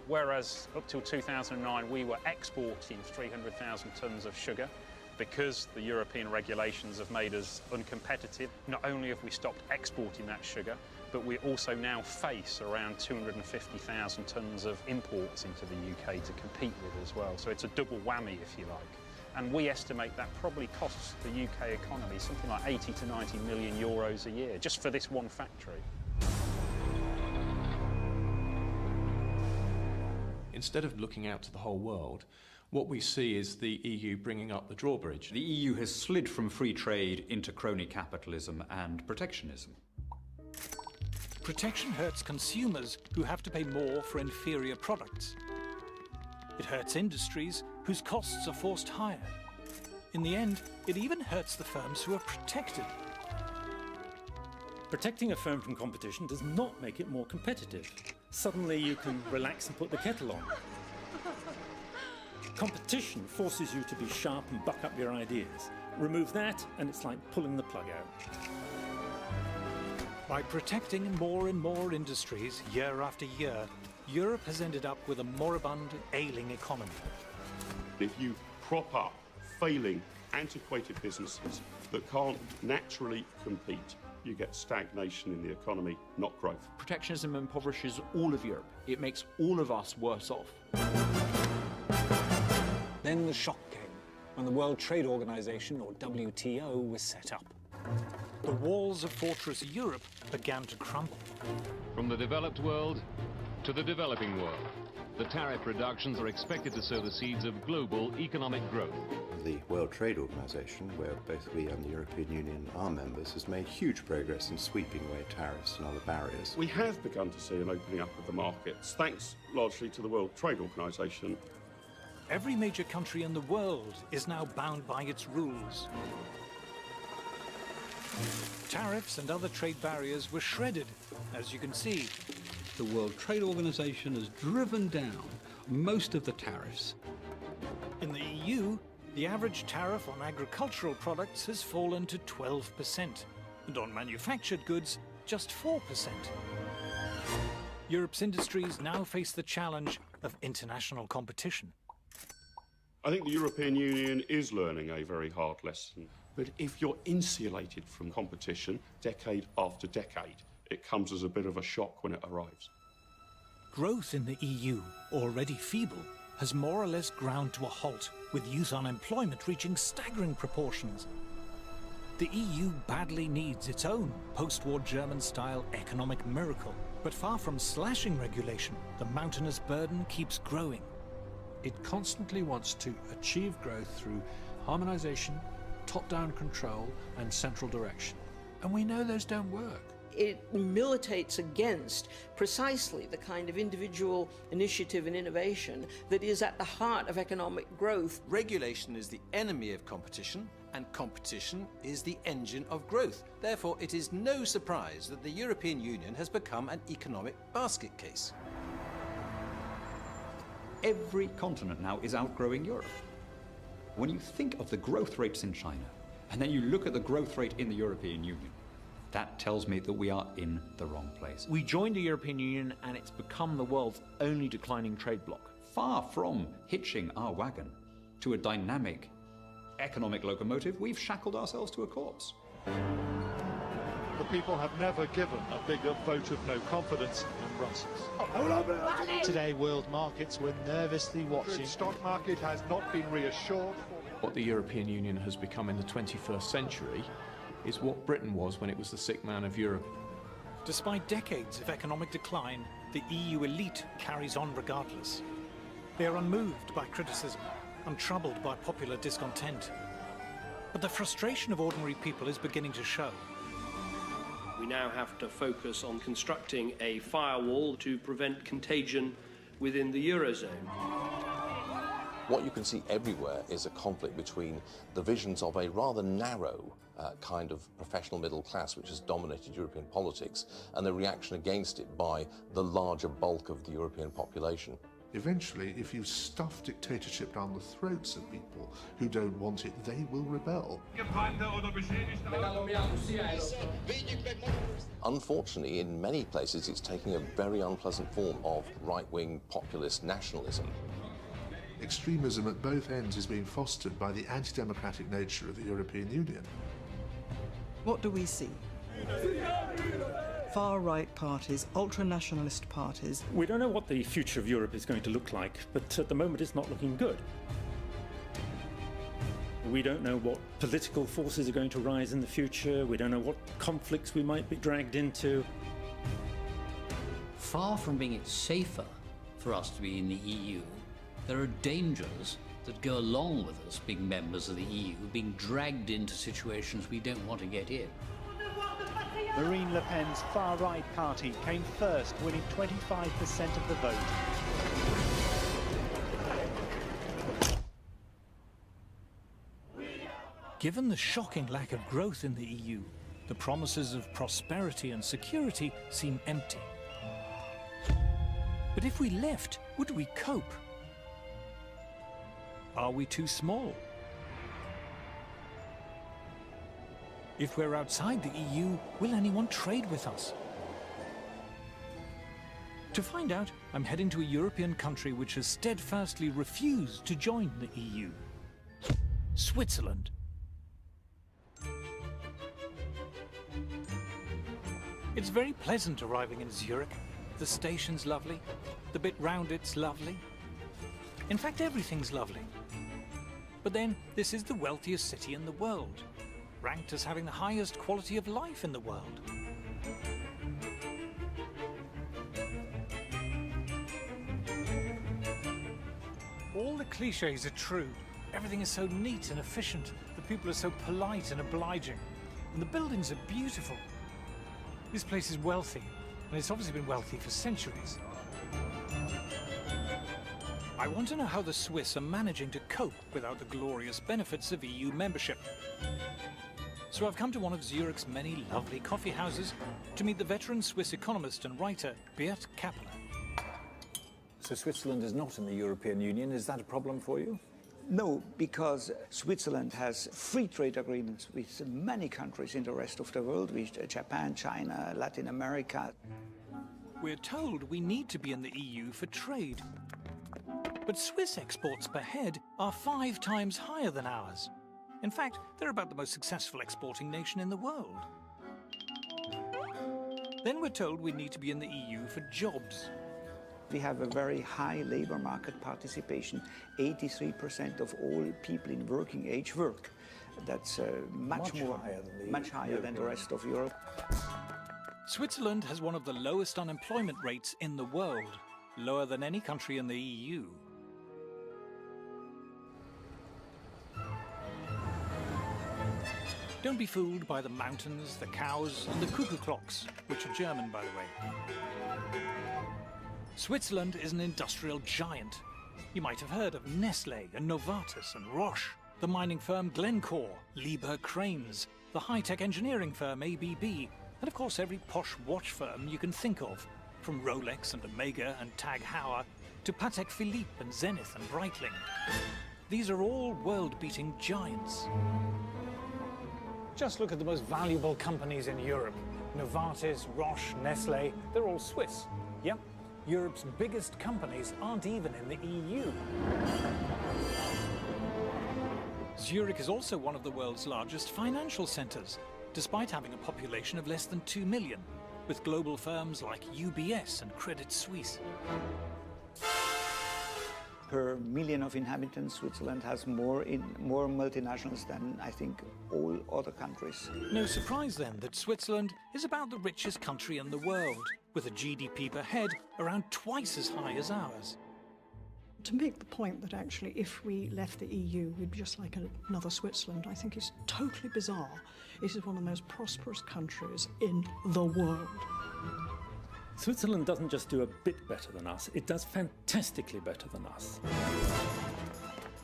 Whereas up till 2009 we were exporting 300,000 tonnes of sugar, because the European regulations have made us uncompetitive. Not only have we stopped exporting that sugar, but we also now face around 250,000 tonnes of imports into the UK to compete with as well. So it's a double whammy, if you like. And we estimate that probably costs the UK economy something like 80 to 90 million euros a year, just for this one factory. Instead of looking out to the whole world, what we see is the EU bringing up the drawbridge. The EU has slid from free trade into crony capitalism and protectionism. Protection hurts consumers who have to pay more for inferior products. It hurts industries whose costs are forced higher. In the end, it even hurts the firms who are protected. Protecting a firm from competition does not make it more competitive. Suddenly you can relax and put the kettle on. Competition forces you to be sharp and buck up your ideas. Remove that and it's like pulling the plug out. By protecting more and more industries year after year, Europe has ended up with a moribund, ailing economy. If you prop up failing, antiquated businesses that can't naturally compete, you get stagnation in the economy, not growth. Protectionism impoverishes all of Europe. It makes all of us worse off. Then the shock came, when the World Trade Organization, or WTO, was set up. The walls of Fortress Europe began to crumble. From the developed world to the developing world, the tariff reductions are expected to sow the seeds of global economic growth. The World Trade Organization, where both we and the European Union are members, has made huge progress in sweeping away tariffs and other barriers. We have begun to see an opening up of the markets, thanks largely to the World Trade Organization. Every major country in the world is now bound by its rules. Tariffs and other trade barriers were shredded, as you can see. The World Trade Organization has driven down most of the tariffs. In the EU, the average tariff on agricultural products has fallen to 12%, and on manufactured goods, just 4%. Europe's industries now face the challenge of international competition. I think the European Union is learning a very hard lesson. But if you're insulated from competition decade after decade, it comes as a bit of a shock when it arrives. Growth in the EU, already feeble, has more or less ground to a halt, with youth unemployment reaching staggering proportions. The EU badly needs its own post-war German-style economic miracle, but far from slashing regulation, the mountainous burden keeps growing. It constantly wants to achieve growth through harmonization, top-down control, and central direction. And we know those don't work. It militates against precisely the kind of individual initiative and innovation that is at the heart of economic growth. Regulation is the enemy of competition, and competition is the engine of growth. Therefore, it is no surprise that the European Union has become an economic basket case. Every continent now is outgrowing Europe. When you think of the growth rates in China, and then you look at the growth rate in the European Union, that tells me that we are in the wrong place. We joined the European Union and it's become the world's only declining trade bloc. Far from hitching our wagon to a dynamic economic locomotive, we've shackled ourselves to a corpse. The people have never given a bigger vote of no confidence than Brussels. Today, world markets were nervously watching. The stock market has not been reassured. What the European Union has become in the 21st century is what Britain was when it was the sick man of Europe. Despite decades of economic decline, the EU elite carries on regardless. They are unmoved by criticism, untroubled by popular discontent. But the frustration of ordinary people is beginning to show. We now have to focus on constructing a firewall to prevent contagion within the Eurozone. What you can see everywhere is a conflict between the visions of a rather narrow kind of professional middle class which has dominated European politics and the reaction against it by the larger bulk of the European population. Eventually, if you stuff dictatorship down the throats of people who don't want it, they will rebel. Unfortunately, in many places, it's taking a very unpleasant form of right-wing populist nationalism. Extremism at both ends is being fostered by the anti-democratic nature of the European Union. What do we see? Far-right parties, ultra-nationalist parties. We don't know what the future of Europe is going to look like, but at the moment it's not looking good. We don't know what political forces are going to rise in the future. We don't know what conflicts we might be dragged into. Far from being it safer for us to be in the EU, there are dangers that go along with us being members of the EU, being dragged into situations we don't want to get in. Marine Le Pen's far-right party came first, winning 25% of the vote. Given the shocking lack of growth in the EU, the promises of prosperity and security seem empty. But if we left, would we cope? Are we too small? If we're outside the EU, will anyone trade with us? To find out, I'm heading to a European country which has steadfastly refused to join the EU. Switzerland. It's very pleasant arriving in Zurich. The station's lovely. The bit round it's lovely. In fact, everything's lovely. But then, this is the wealthiest city in the world, ranked as having the highest quality of life in the world. All the cliches are true. Everything is so neat and efficient. The people are so polite and obliging. And the buildings are beautiful. This place is wealthy, and it's obviously been wealthy for centuries. I want to know how the Swiss are managing to cope without the glorious benefits of EU membership. So I've come to one of Zurich's many lovely coffee houses to meet the veteran Swiss economist and writer Beat Kappeler. So Switzerland is not in the European Union. Is that a problem for you? No, because Switzerland has free trade agreements with many countries in the rest of the world, with Japan, China, Latin America. We're told we need to be in the EU for trade. But Swiss exports per head are 5 times higher than ours. In fact, they're about the most successful exporting nation in the world. Then we're told we need to be in the EU for jobs. We have a very high labor market participation. 83% of all people in working age work. That's much higher than the rest of Europe. Switzerland has one of the lowest unemployment rates in the world, lower than any country in the EU. Don't be fooled by the mountains, the cows, and the cuckoo clocks, which are German, by the way. Switzerland is an industrial giant. You might have heard of Nestlé and Novartis and Roche, the mining firm Glencore, Liebherr Cranes, the high-tech engineering firm ABB, and of course every posh watch firm you can think of, from Rolex and Omega and Tag Heuer to Patek Philippe and Zenith and Breitling. These are all world-beating giants. Just look at the most valuable companies in Europe. Novartis, Roche, Nestlé, they're all Swiss. Yep, Europe's biggest companies aren't even in the EU. Zurich is also one of the world's largest financial centres, despite having a population of less than 2 million, with global firms like UBS and Credit Suisse. Per million of inhabitants, Switzerland has more multinationals than, I think, all other countries. No surprise, then, that Switzerland is about the richest country in the world, with a GDP per head around twice as high as ours. To make the point that actually if we left the EU, we'd be just like another Switzerland, I think is totally bizarre. It is one of the most prosperous countries in the world. Switzerland doesn't just do a bit better than us, it does fantastically better than us.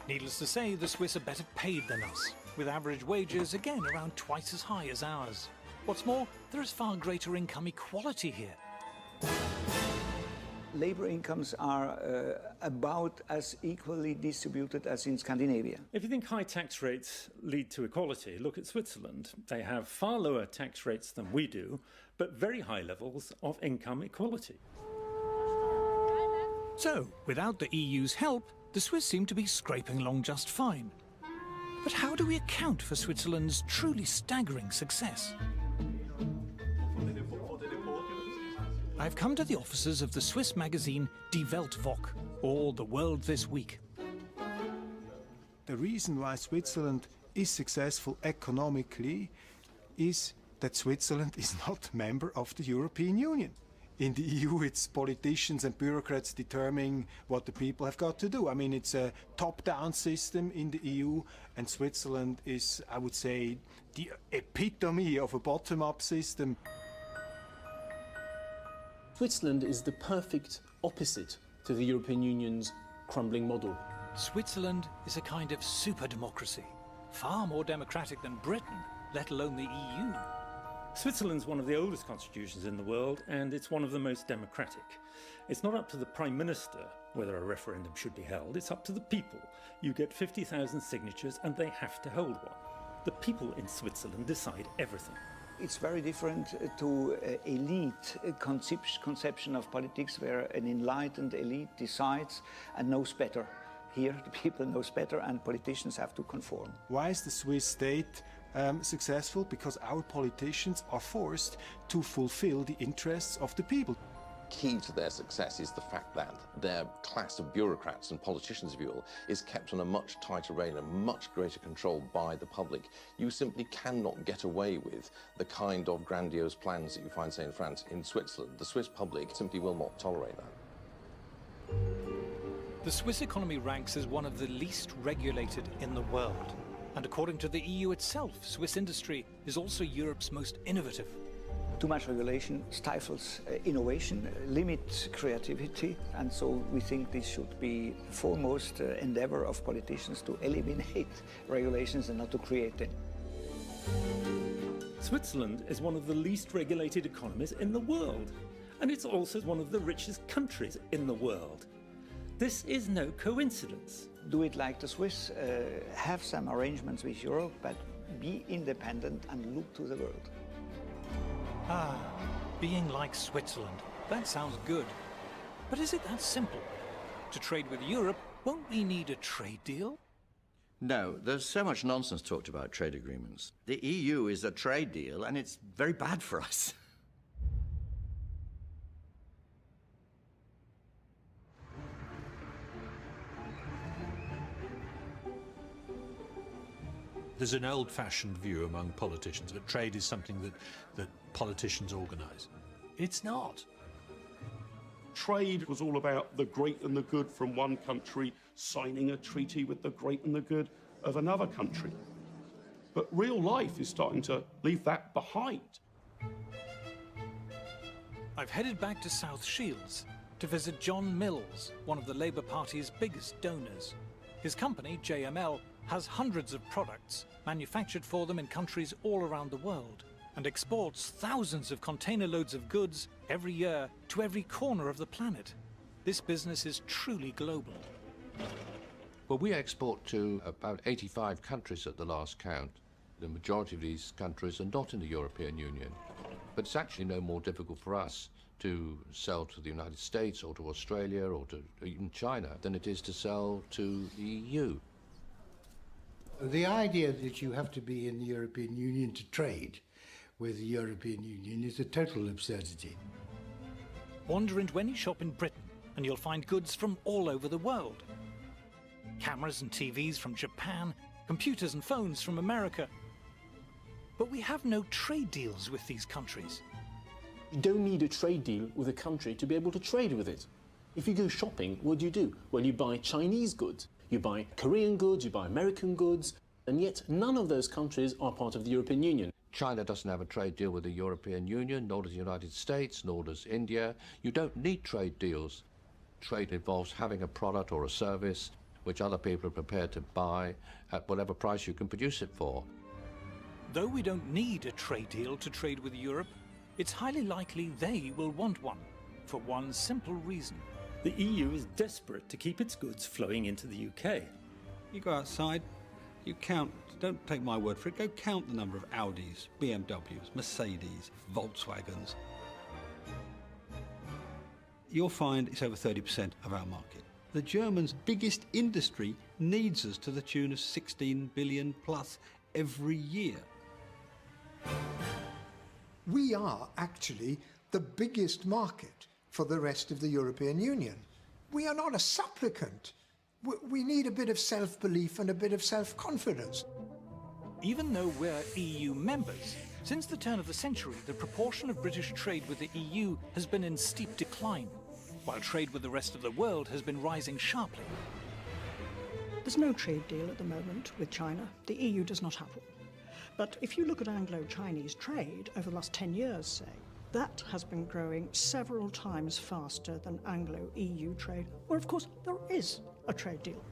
Needless to say, the Swiss are better paid than us, with average wages again around twice as high as ours. What's more, there is far greater income equality here. labor incomes are about as equally distributed as in Scandinavia. If you think high tax rates lead to equality, look at Switzerland. They have far lower tax rates than we do, but very high levels of income equality. So, without the EU's help, the Swiss seem to be scraping along just fine. But how do we account for Switzerland's truly staggering success? I've come to the offices of the Swiss magazine Die Weltwoche, or The World This Week. The reason why Switzerland is successful economically is that Switzerland is not a member of the European Union. In the EU, it's politicians and bureaucrats determining what the people have got to do. I mean, it's a top-down system in the EU, and Switzerland is, I would say, the epitome of a bottom-up system. Switzerland is the perfect opposite to the European Union's crumbling model. Switzerland is a kind of super-democracy, far more democratic than Britain, let alone the EU. Switzerland's one of the oldest constitutions in the world, and it's one of the most democratic. It's not up to the Prime Minister whether a referendum should be held, it's up to the people. You get 50,000 signatures and they have to hold one. The people in Switzerland decide everything. It's very different to elite conception of politics, where an enlightened elite decides and knows better. Here, the people knows better and politicians have to conform. Why is the Swiss state successful? Because our politicians are forced to fulfill the interests of the people. Key to their success is the fact that their class of bureaucrats and politicians, if you will, is kept on a much tighter rein and much greater control by the public. You simply cannot get away with the kind of grandiose plans that you find, say, in France, in Switzerland. The Swiss public simply will not tolerate that. The Swiss economy ranks as one of the least regulated in the world. And according to the EU itself, Swiss industry is also Europe's most innovative. Too much regulation stifles innovation, limits creativity, and so we think this should be the foremost endeavor of politicians to eliminate regulations and not to create them. Switzerland is one of the least regulated economies in the world, and it's also one of the richest countries in the world. This is no coincidence. Do it like the Swiss, have some arrangements with Europe, but be independent and look to the world. Ah, being like Switzerland. That sounds good. But is it that simple? To trade with Europe, won't we need a trade deal? No, there's so much nonsense talked about trade agreements. The EU is a trade deal, and it's very bad for us. There's an old-fashioned view among politicians that trade is something that politicians organise. It's not. Trade was all about the great and the good from one country signing a treaty with the great and the good of another country. But real life is starting to leave that behind. I've headed back to South Shields to visit John Mills, one of the Labour Party's biggest donors. His company, JML, has hundreds of products manufactured for them in countries all around the world and exports thousands of container loads of goods every year to every corner of the planet. This business is truly global. Well, we export to about 85 countries at the last count. The majority of these countries are not in the European Union. But it's actually no more difficult for us to sell to the United States or to Australia or to even China than it is to sell to the EU. The idea that you have to be in the European Union to trade with the European Union is a total absurdity. Wander into any shop in Britain and you'll find goods from all over the world. Cameras and TVs from Japan, computers and phones from America. But we have no trade deals with these countries. You don't need a trade deal with a country to be able to trade with it. If you go shopping, what do? Well, you buy Chinese goods, you buy Korean goods, you buy American goods, and yet none of those countries are part of the European Union. China doesn't have a trade deal with the European Union, nor does the United States, nor does India. You don't need trade deals. Trade involves having a product or a service which other people are prepared to buy at whatever price you can produce it for. Though we don't need a trade deal to trade with Europe, it's highly likely they will want one. for one simple reason. The EU is desperate to keep its goods flowing into the UK. You go outside, you count, don't take my word for it, go count the number of Audis, BMWs, Mercedes, Volkswagens. You'll find it's over 30% of our market. The Germans' biggest industry needs us to the tune of 16 billion plus every year. We are actually the biggest market for the rest of the European Union. We are not a supplicant. We need a bit of self-belief and a bit of self-confidence. Even though we're EU members, since the turn of the century, the proportion of British trade with the EU has been in steep decline, while trade with the rest of the world has been rising sharply. There's no trade deal at the moment with China. The EU does not have one. But if you look at Anglo-Chinese trade over the last 10 years, say, that has been growing several times faster than Anglo-EU trade, where of course there is a trade deal.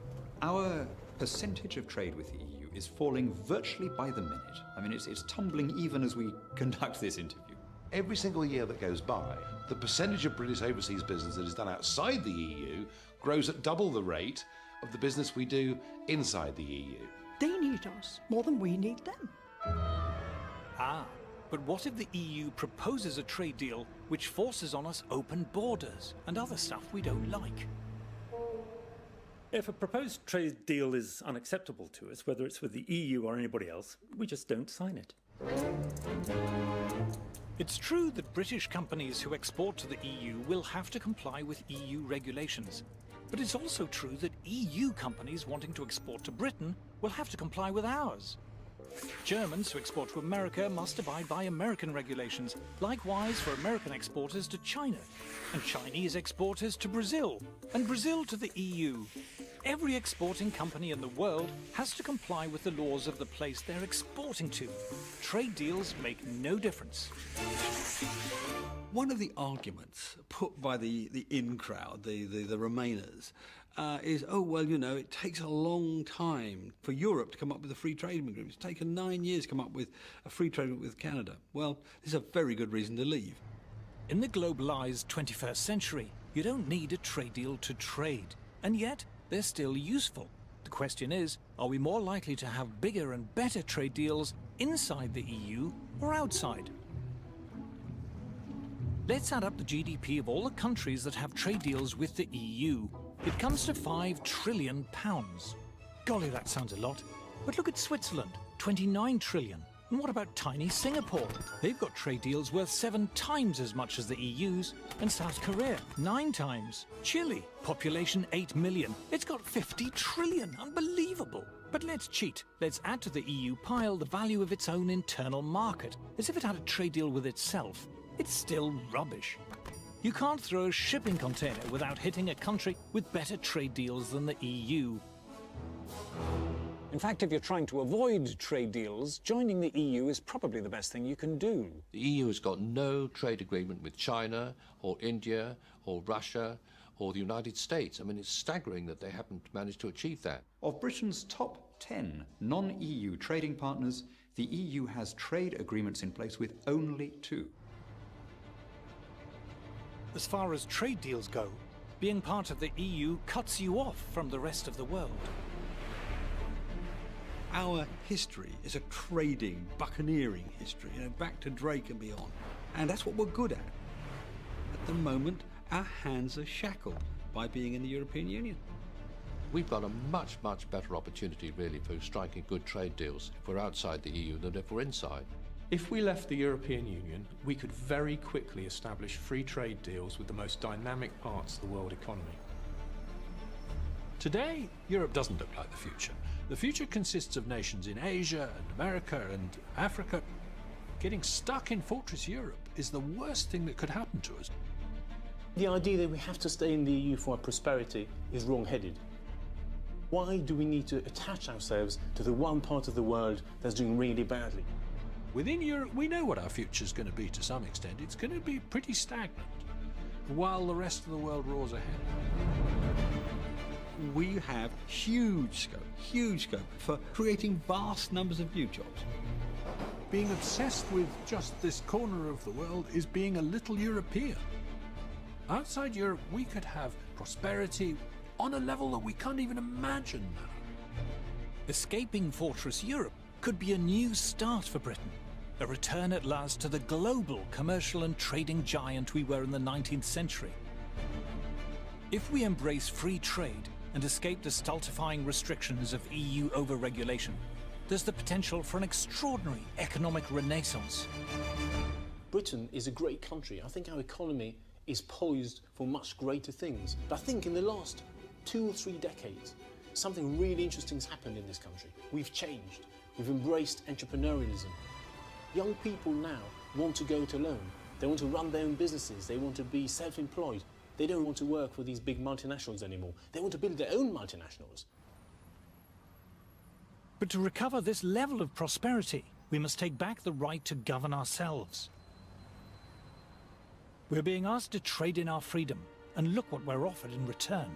Our percentage of trade with the EU is falling virtually by the minute. I mean, it's tumbling even as we conduct this interview. Every single year that goes by, the percentage of British overseas business that is done outside the EU grows at double the rate of the business we do inside the EU. They need us more than we need them. Ah, but what if the EU proposes a trade deal which forces on us open borders and other stuff we don't like? If a proposed trade deal is unacceptable to us, whether it's with the EU or anybody else, we just don't sign it. It's true that British companies who export to the EU will have to comply with EU regulations. But it's also true that EU companies wanting to export to Britain will have to comply with ours. Germans who export to America must abide by American regulations, likewise for American exporters to China, and Chinese exporters to Brazil, and Brazil to the EU. Every exporting company in the world has to comply with the laws of the place they're exporting to. Trade deals make no difference. One of the arguments put by the in crowd, the Remainers, is, oh, well, you know, it takes a long time for Europe to come up with a free trade agreement. It's taken 9 years to come up with a free trade agreement with Canada. Well, this is a very good reason to leave. In the globalized 21st century, you don't need a trade deal to trade, and yet they're still useful. The question is, are we more likely to have bigger and better trade deals inside the EU or outside? Let's add up the GDP of all the countries that have trade deals with the EU. It comes to £5 trillion. Golly, that sounds a lot. But look at Switzerland, 29 trillion. And what about tiny Singapore? They've got trade deals worth 7 times as much as the EU's. And South Korea, 9 times. Chile, population 8 million. It's got 50 trillion. Unbelievable. But let's cheat. Let's add to the EU pile the value of its own internal market, as if it had a trade deal with itself. It's still rubbish. You can't throw a shipping container without hitting a country with better trade deals than the EU. In fact, if you're trying to avoid trade deals, joining the EU is probably the best thing you can do. The EU has got no trade agreement with China or India or Russia or the United States. I mean, it's staggering that they haven't managed to achieve that. Of Britain's top 10 non-EU trading partners, the EU has trade agreements in place with only 2. As far as trade deals go, being part of the EU cuts you off from the rest of the world. Our history is a trading, buccaneering history, you know, back to Drake and beyond. And that's what we're good at. At the moment, our hands are shackled by being in the European Union. We've got a much, much better opportunity, really, for striking good trade deals if we're outside the EU than if we're inside. If we left the European Union, we could very quickly establish free trade deals with the most dynamic parts of the world economy. Today, Europe doesn't look like the future. The future consists of nations in Asia and America and Africa. Getting stuck in Fortress Europe is the worst thing that could happen to us. The idea that we have to stay in the EU for our prosperity is wrong-headed. Why do we need to attach ourselves to the one part of the world that's doing really badly? Within Europe, we know what our future's going to be to some extent. It's going to be pretty stagnant, while the rest of the world roars ahead. We have huge scope for creating vast numbers of new jobs. Being obsessed with just this corner of the world is being a little European. Outside Europe, we could have prosperity on a level that we can't even imagine now. Escaping Fortress Europe could be a new start for Britain, a return at last to the global commercial and trading giant we were in the 19th century. If we embrace free trade and escape the stultifying restrictions of EU over-regulation, there's the potential for an extraordinary economic renaissance. Britain is a great country. I think our economy is poised for much greater things. But I think in the last 2 or 3 decades, something really interesting has happened in this country. We've changed. We've embraced entrepreneurialism. Young people now want to go it alone. They want to run their own businesses. They want to be self-employed. They don't want to work for these big multinationals anymore. They want to build their own multinationals. But to recover this level of prosperity, we must take back the right to govern ourselves. We're being asked to trade in our freedom, and look what we're offered in return.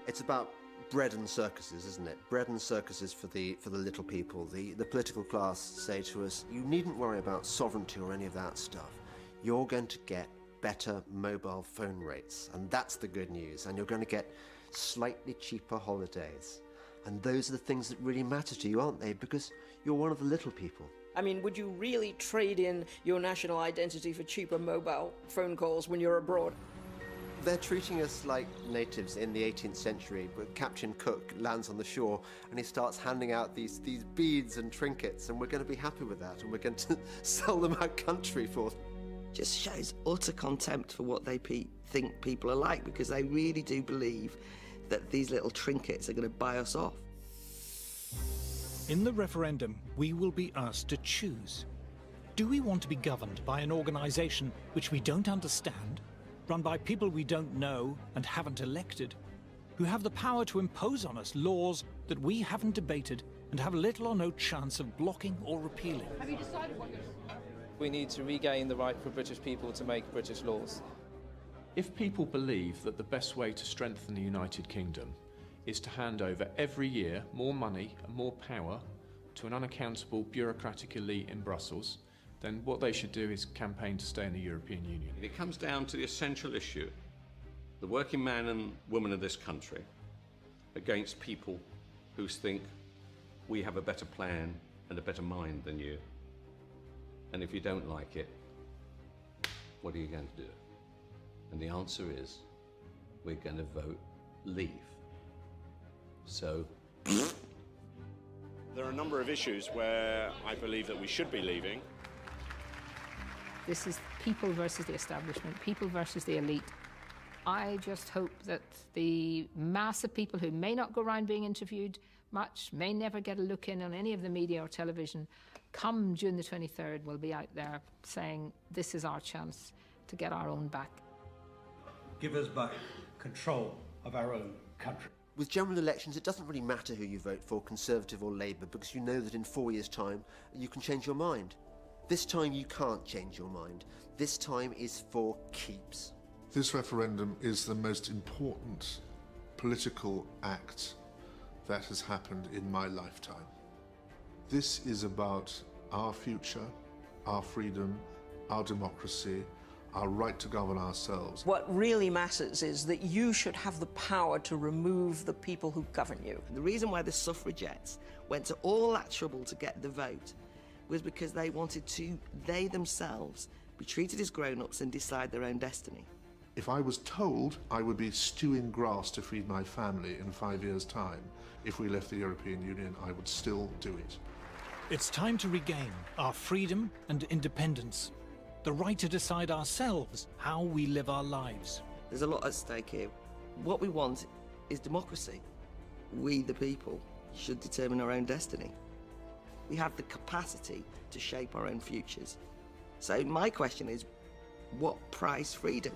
It's about bread and circuses, isn't it? Bread and circuses for the little people. The political class say to us, you needn't worry about sovereignty or any of that stuff. You're going to get better mobile phone rates, and that's the good news. And you're going to get slightly cheaper holidays. And those are the things that really matter to you, aren't they? Because you're one of the little people. I mean, would you really trade in your national identity for cheaper mobile phone calls when you're abroad? They're treating us like natives in the 18th century, but Captain Cook lands on the shore and he starts handing out these beads and trinkets, and we're going to be happy with that, and we're going to sell them out country for them. Just shows utter contempt for what they think people are like, because they really do believe that these little trinkets are going to buy us off. In the referendum, we will be asked to choose. Do we want to be governed by an organisation which we don't understand, run by people we don't know and haven't elected, who have the power to impose on us laws that we haven't debated and have little or no chance of blocking or repealing? Have you decided what you're... We need to regain the right for British people to make British laws. If people believe that the best way to strengthen the United Kingdom is to hand over every year more money and more power to an unaccountable bureaucratic elite in Brussels, then what they should do is campaign to stay in the European Union. It comes down to the essential issue, the working man and woman of this country against people who think we have a better plan and a better mind than you. And if you don't like it, what are you going to do? And the answer is, we're going to vote leave. So... There are a number of issues where I believe that we should be leaving. This is people versus the establishment, people versus the elite. I just hope that the mass of people who may not go around being interviewed much, may never get a look in on any of the media or television, come June the 23rd, will be out there saying, this is our chance to get our own back. Give us back control of our own country. With general elections, it doesn't really matter who you vote for, Conservative or Labour, because you know that in 4 years' time, you can change your mind. This time you can't change your mind. This time is for keeps. This referendum is the most important political act that has happened in my lifetime. This is about our future, our freedom, our democracy, our right to govern ourselves. What really matters is that you should have the power to remove the people who govern you. And the reason why the suffragettes went to all that trouble to get the vote was because they wanted to, they themselves, be treated as grown-ups and decide their own destiny. If I was told I would be stewing grass to feed my family in 5 years' time, if we left the European Union, I would still do it. It's time to regain our freedom and independence, the right to decide ourselves how we live our lives. There's a lot at stake here. What we want is democracy. We, the people, should determine our own destiny. We have the capacity to shape our own futures. So my question is, what price freedom?